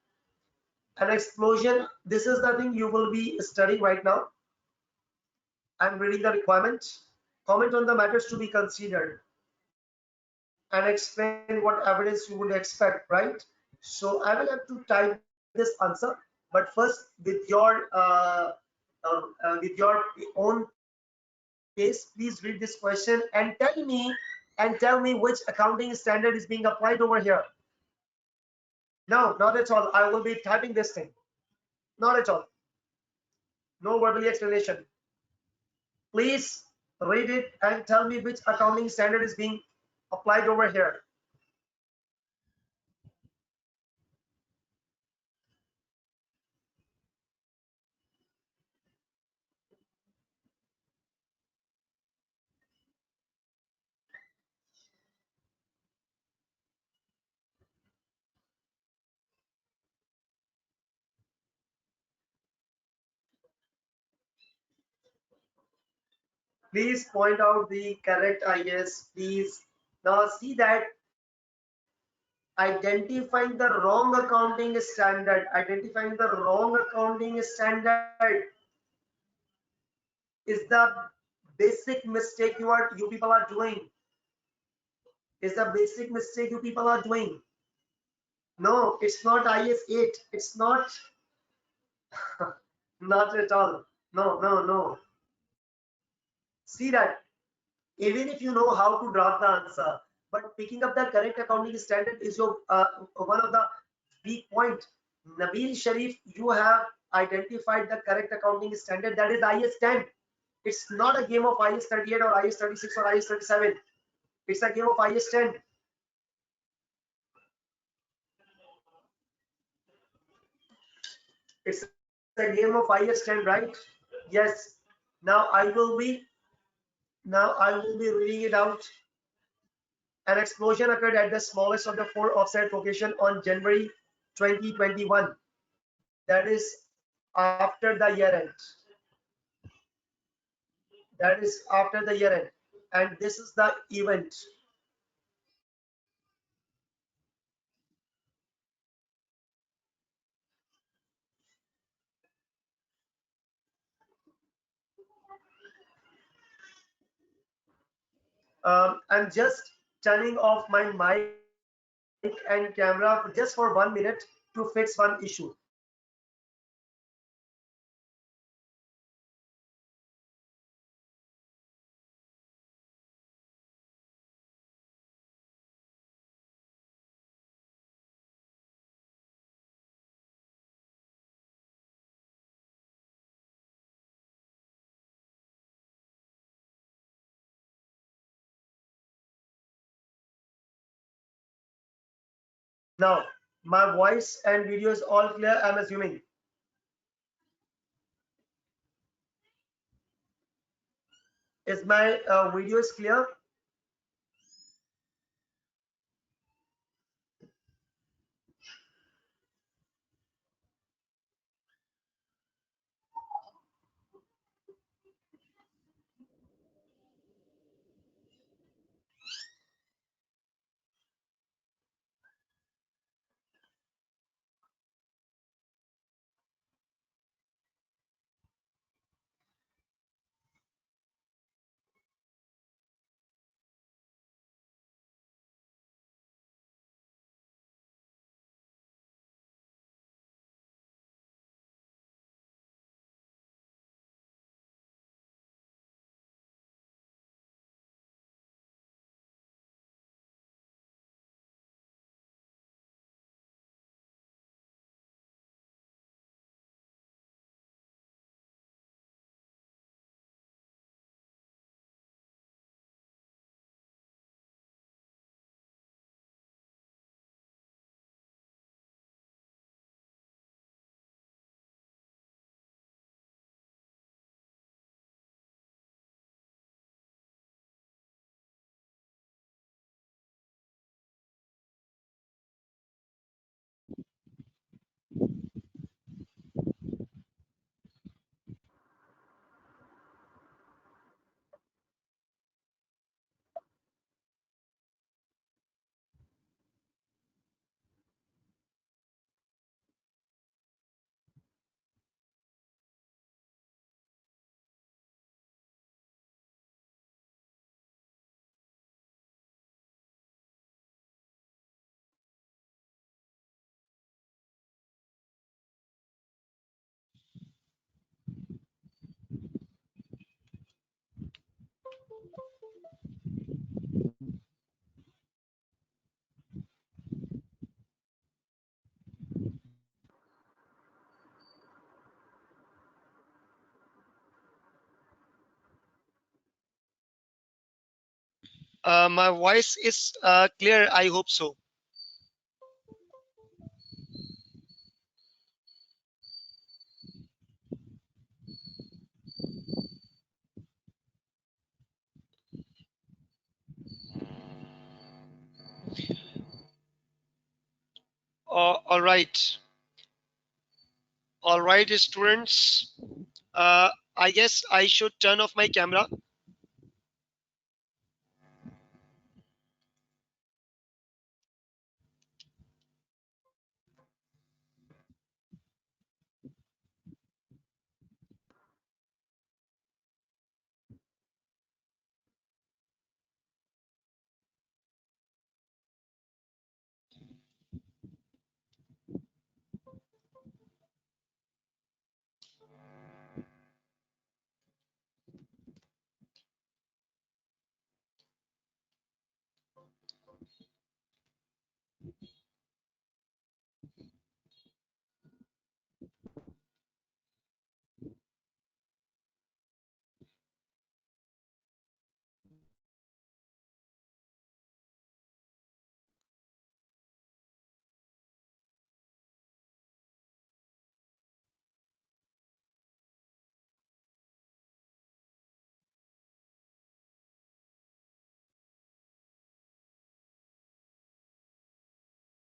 An explosion, this is the thing you will be studying right now. I'm reading the requirement. Comment on the matters to be considered and explain what evidence you would expect, right? So I will have to type this answer, but first with your own pace, please read this question and tell me which accounting standard is being applied over here. No, not at all. I will be typing this thing. Not at all. No verbally explanation. Please read it and tell me which accounting standard is being applied over here. Please point out the correct IS, please. Now see that identifying the wrong accounting standard is the basic mistake you people are doing. Is the basic mistake you people are doing. No, it's not IS 8. It's not. Not at all. No, no, no. See that even if you know how to draft the answer, but picking up the correct accounting standard is your one of the weak point. Nabil Sharif, you have identified the correct accounting standard, that is IS 10. It's not a game of IS 38 or IS 36 or IS 37. It's a game of IS 10. It's a game of IS 10, right? Yes. Now I will be reading it out. An explosion occurred at the smallest of the four offsite locations on January 2021. That is after the year end. That is after the year end. And this is the event. I'm just turning off my mic and camera just for 1 minute to fix one issue. Now, my voice and video is all clear, I'm assuming. Is my video is clear? My voice is clear. I hope so. All right. All right, students. I guess I should turn off my camera.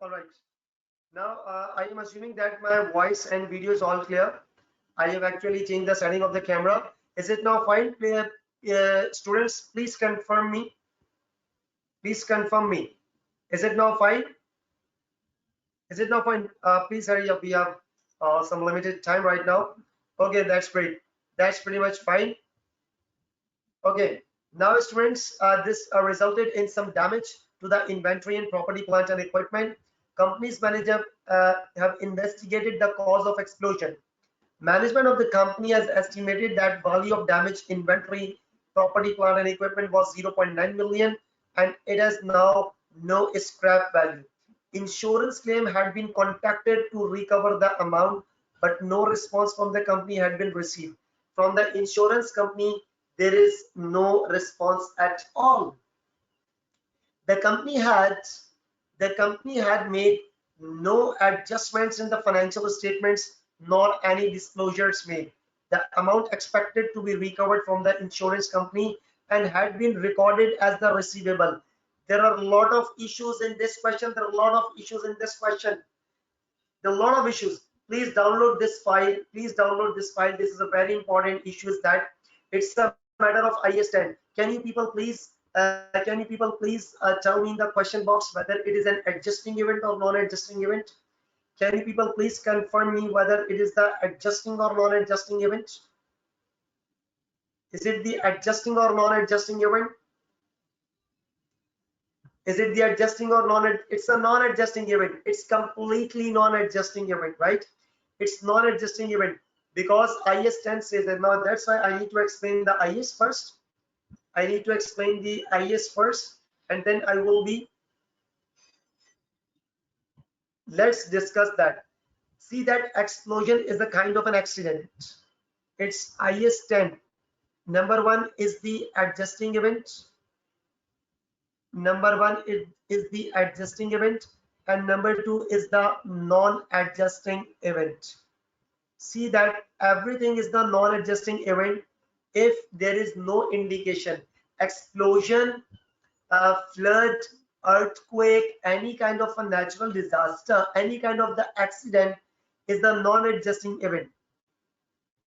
All right. Now I am assuming that my voice and video is all clear. I have actually changed the setting of the camera. Is it now fine? Students, please confirm me. Please confirm me. Is it now fine? Is it now fine? Please hurry up. We have some limited time right now. Okay, that's great. That's pretty much fine. Okay. Now, students, this resulted in some damage to the inventory and property, plant, and equipment. Company's manager have investigated the cause of explosion. Management of the company has estimated that value of damaged inventory, property, plant, and equipment was 0.9 million, and it has now no scrap value. Insurance claim had been contacted to recover the amount, but no response from the company had been received. From the insurance company, there is no response at all. The company had made no adjustments in the financial statements nor any disclosures made. The amount expected to be recovered from the insurance company and had been recorded as the receivable. There are a lot of issues in this question. There are a lot of issues in this question. There are a lot of issues. Please download this file. Please download this file. This is a very important issue. Is that it's a matter of IS 10. Can you people please tell me in the question box whether it is an adjusting event or non-adjusting event? Can you people please confirm me whether it is the adjusting or non-adjusting event? Is it the adjusting or non-adjusting event? Is it the adjusting or non? It's a non-adjusting event. It's completely non-adjusting event, right? It's non-adjusting event because IS 10 says that. Now that's why I need to explain the IS first. I need to explain the IS first, and then I will be. Let's discuss that. See, that explosion is a kind of an accident. It's IS 10. Number one is the adjusting event. Number one is the adjusting event, and number two is the non-adjusting event. See that everything is the non-adjusting event if there is no indication. Explosion, flood, earthquake, any kind of a natural disaster, any kind of the accident is the non-adjusting event.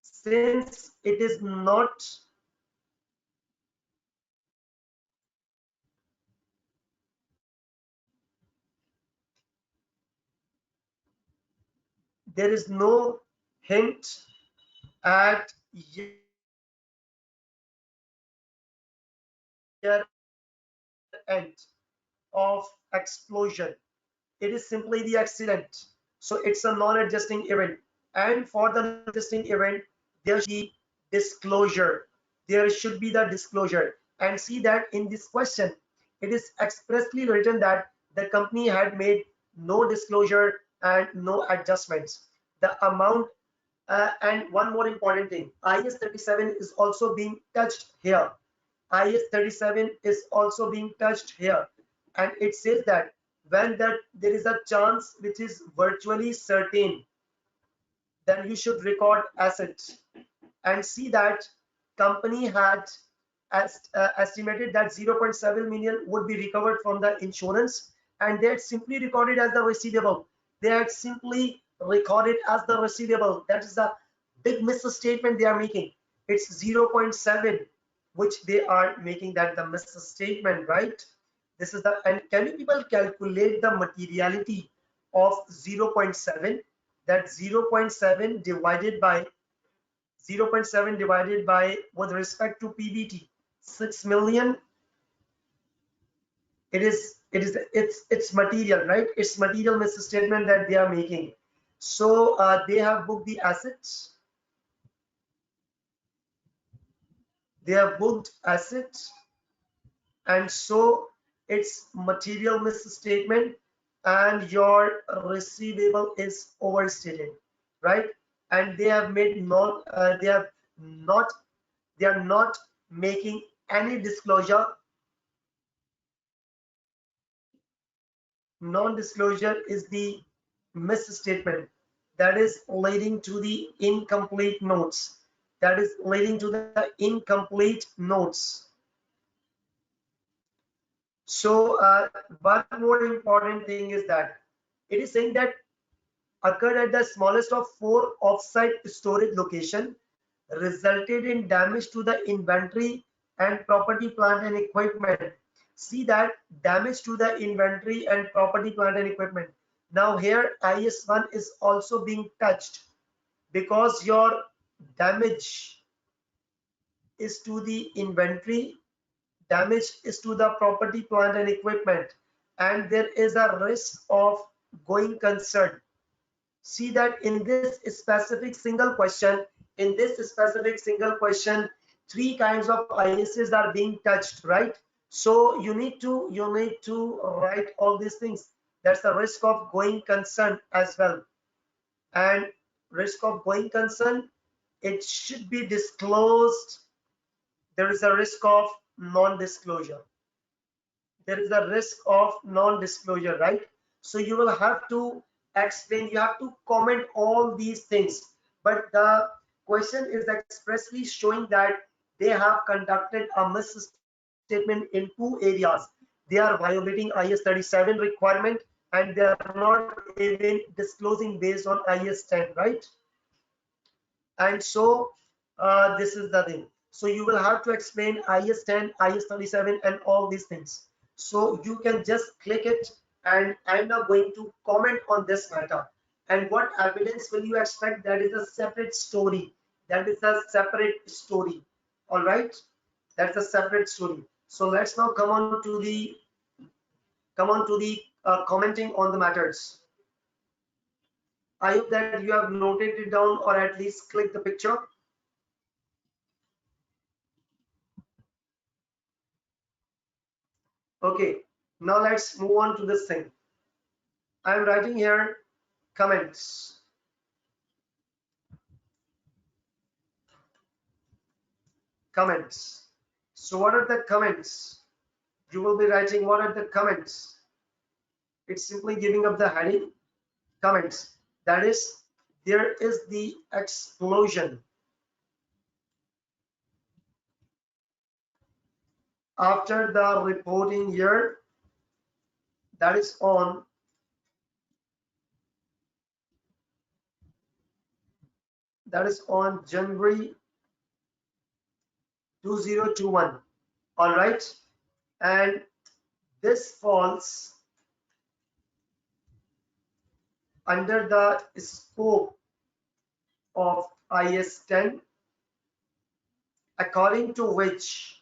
Since it is not, there is no hint at year end of explosion. It is simply the accident. So it's a non-adjusting event. And for the non-adjusting event, there should be disclosure. There should be the disclosure. and see that in this question it is expressly written that the company had made no disclosure and no adjustments. The amount and one more important thing, IS 37 is also being touched here. IS 37 is also being touched here, and it says that when that there is a chance which is virtually certain, then you should record assets. And see that company had estimated that 0.7 million would be recovered from the insurance, and they had simply recorded as the receivable. They had simply recorded as the receivable. That is the big misstatement they are making. It's 0.7 which they are making that the misstatement, right? This is the, and can you people calculate the materiality of 0.7? That 0.7 divided by with respect to PBT 6 million. It's material, right? It's material misstatement that they are making. So they have booked the assets, they have booked assets, and so it's material misstatement, and your receivable is overstated, right? And they have made they are not making any disclosure. Non-disclosure is the misstatement that is leading to the incomplete notes. That is leading to the incomplete notes. So one more important thing is that it is saying that occurred at the smallest of 4 offsite storage location, resulted in damage to the inventory and property, plant and equipment. See that damage to the inventory and property, plant and equipment. Now here IS1 is also being touched because your damage is to the inventory, damage is to the property, plant and equipment, and there is a risk of going concern. See that in this specific single question, three kinds of ISs are being touched, right? So you need to write all these things. That's the risk of going concern as well. And risk of going concern, it should be disclosed. There is a risk of non-disclosure. There is a risk of non-disclosure, right? So you will have to explain, you have to comment all these things, but the question is expressly showing that they have conducted a misstatement in 2 areas. They are violating IS 37 requirement, and they are not even disclosing based on IS 10, right? And so this is the thing. So you will have to explain IS 10, IS 37 and all these things. So you can just click it, and I'm now going to comment on this matter. And what evidence will you expect? That is a separate story. That is a separate story. All right, that's a separate story. So let's now come on to the commenting on the matters. I hope that you have noted it down or at least click the picture. Okay, now let's move on to this thing. I'm writing here comments. Comments. So what are the comments? You will be writing what are the comments. It's simply giving up the heading comments. That is, there is the explosion after the reporting year, that is on January 2021. All right, and this falls under the scope of IS 10, according to which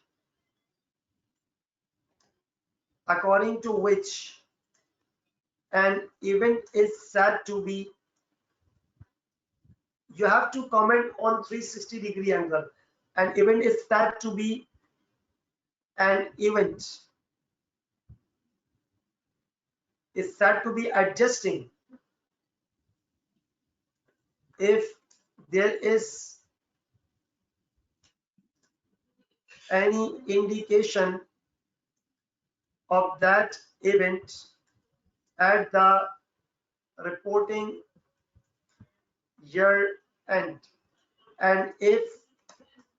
an event is said to be, you have to comment on 360-degree angle. An event is said to be an event is said to be adjusting if there is any indication of that event at the reporting year end, and if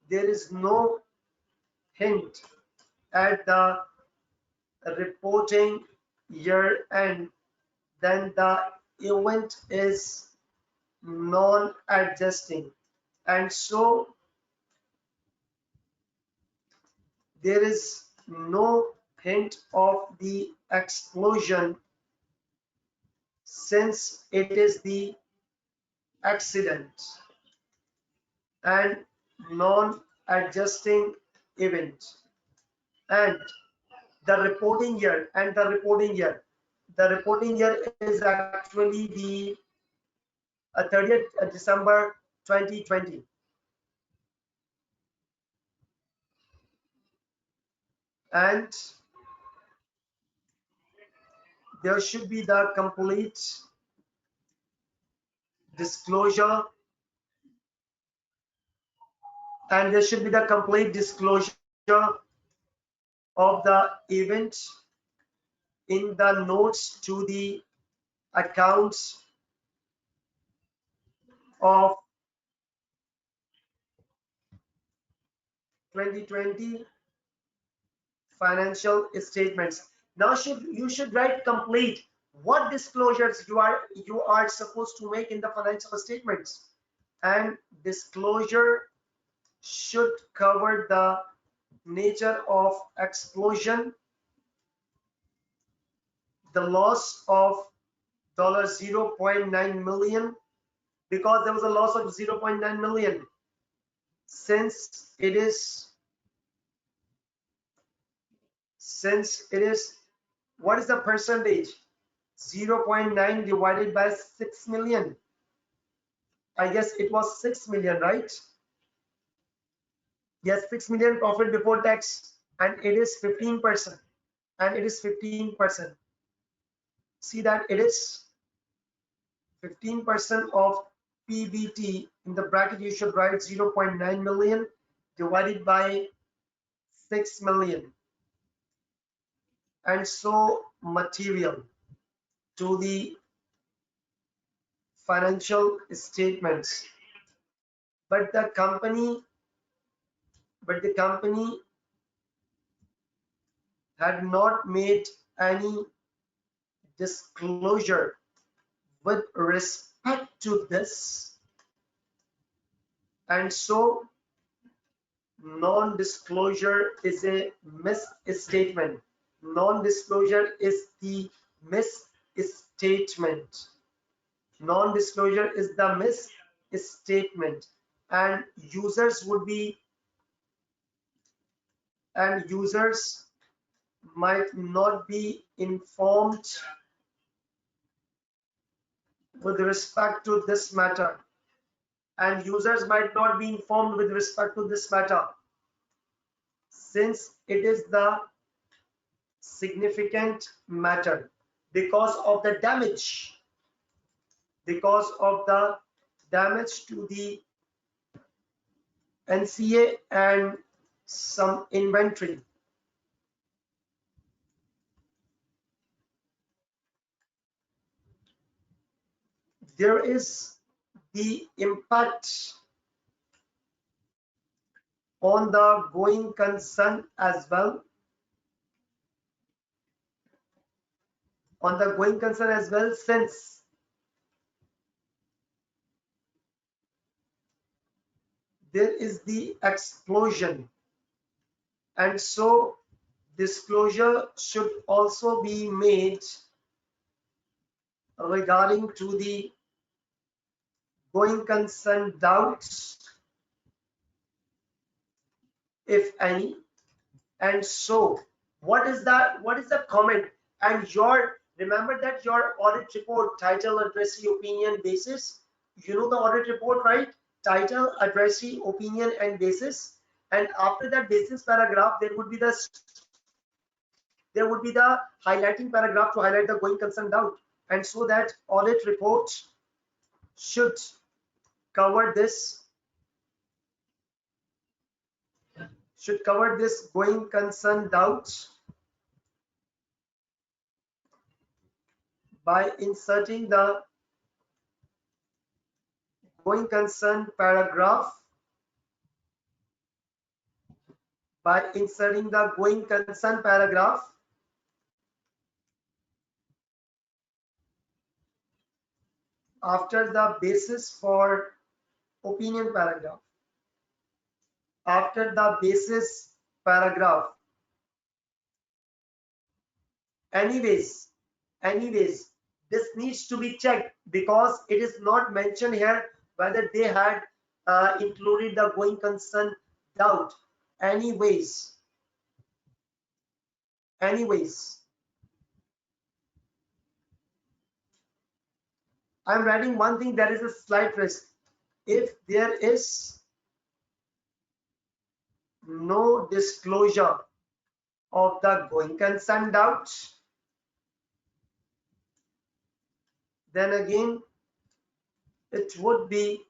there is no hint at the reporting year end, then the event is non-adjusting, and so there is no hint of the explosion since it is the accident and non-adjusting event. And the reporting year is actually the 30th December 2020, and there should be the complete disclosure, of the event in the notes to the accounts of 2020 financial statements. Now you should write complete what disclosures you are supposed to make in the financial statements, and disclosure should cover the nature of explosion, the loss of $0.9 million, because there was a loss of 0.9 million, since it is what is the percentage? 0.9 divided by 6 million. I guess it was 6 million, right? Yes, 6 million profit before tax, and it is 15%, and it is 15%. See that it is 15% of PBT. In the bracket you should write 0.9 million divided by 6 million, and so material to the financial statements. But the company had not made any disclosure with respect to this, and so non-disclosure is a misstatement. Non-disclosure is the misstatement. Non-disclosure is the misstatement, and users might not be informed with respect to this matter, since it is the significant matter because of the damage to the NCA and some inventory. There is the impact on the going concern as well. Since there is the explosion, and so disclosure should also be made regarding to the going concern doubts, if any. And so what is the comment? And remember that your audit report, title, addressee, opinion, basis, you know the audit report, right? Title, addressee, opinion, and basis. and after that basis paragraph there would be the highlighting paragraph to highlight the going concern doubt, and so that audit report should cover this going concern doubt by inserting the going concern paragraph after the basis for opinion paragraph. After the basis paragraph. Anyways, this needs to be checked because it is not mentioned here whether they had included the going concern doubt. Anyways, I'm writing one thing, there is a slight risk. If there is no disclosure of the going concern doubt, then again it would be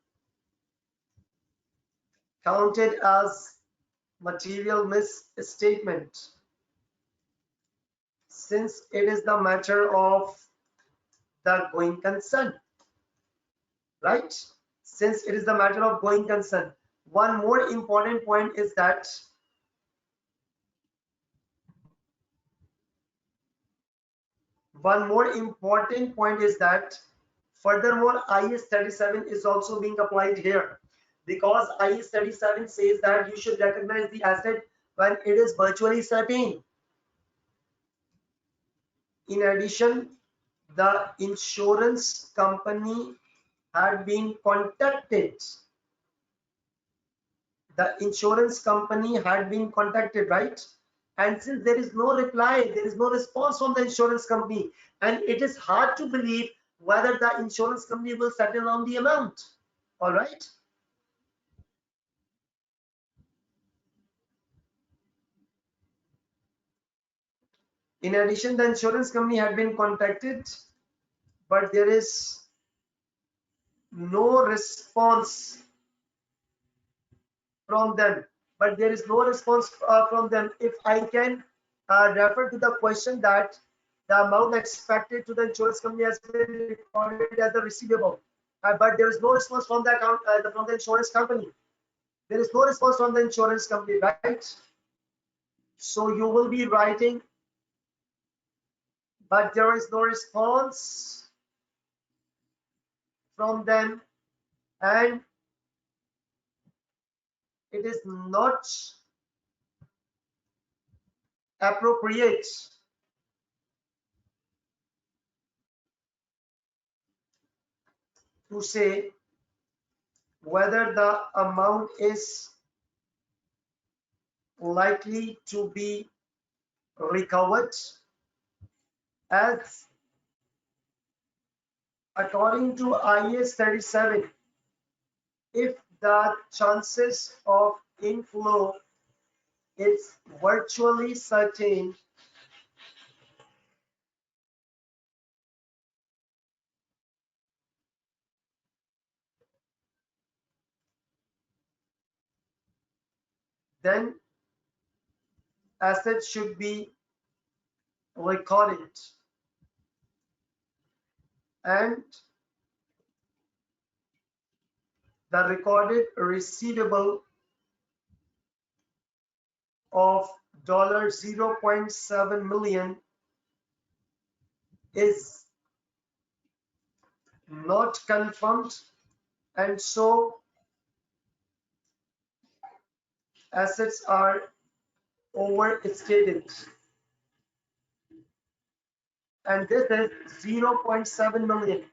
counted as material misstatement, since it is the matter of the going concern, right? Since it is the matter of going concern. One more important point is that furthermore IAS 37 is also being applied here, because IAS 37 says that you should recognize the asset when it is virtually certain. In addition, the insurance company had been contacted. Right? And since there is no reply, there is no response from the insurance company, and it is hard to believe whether the insurance company will settle on the amount. All right. In addition, the insurance company had been contacted, but there is no response from them. If I can refer to the question that the amount expected to the insurance company has been recorded as a receivable, but there is no response from the account from the insurance company. There is no response from the insurance company, right? So you will be writing, but there is no response from them, and it is not appropriate to say whether the amount is likely to be recovered, as according to IAS 37, if the chances of inflow is virtually certain, then assets should be recorded, and the recorded receivable of $0.7 million is not confirmed, and so assets are overstated, and this is 0.7 million.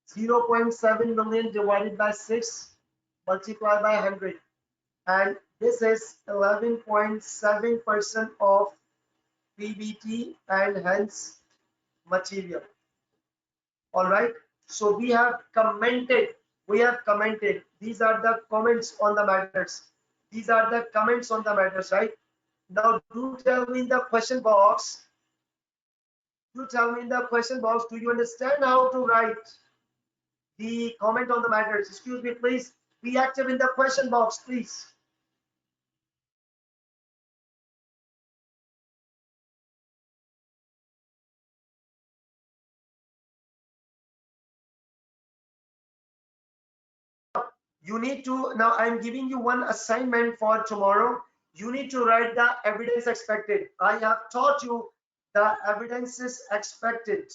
0.7 million divided by 6 multiplied by 100, and this is 11.7% of PBT and hence material. All right, so we have commented, these are the comments on the matters. These are the comments on the matters, right? Now do tell me in the question box. Do tell me in the question box, do you understand how to write the comment on the matters? Excuse me, please be active in the question box, please. You need to, now I'm giving you one assignment for tomorrow. You need to write the evidence expected. I have taught you the evidence is expected.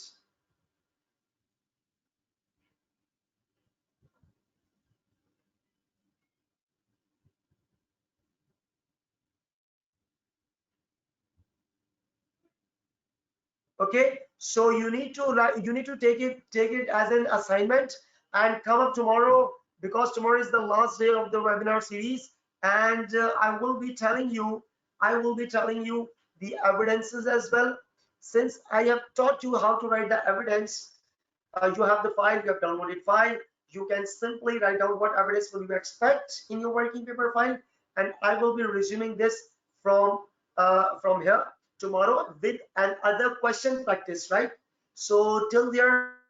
Okay, so you need to write, you need to take it as an assignment and come up tomorrow, because tomorrow is the last day of the webinar series, and I will be telling you the evidences as well. Since I have taught you how to write the evidence, you have the file, you have downloaded file, you can simply write down what evidence will you expect in your working paper file, and I will be resuming this from here tomorrow with another question practice, right? So till there,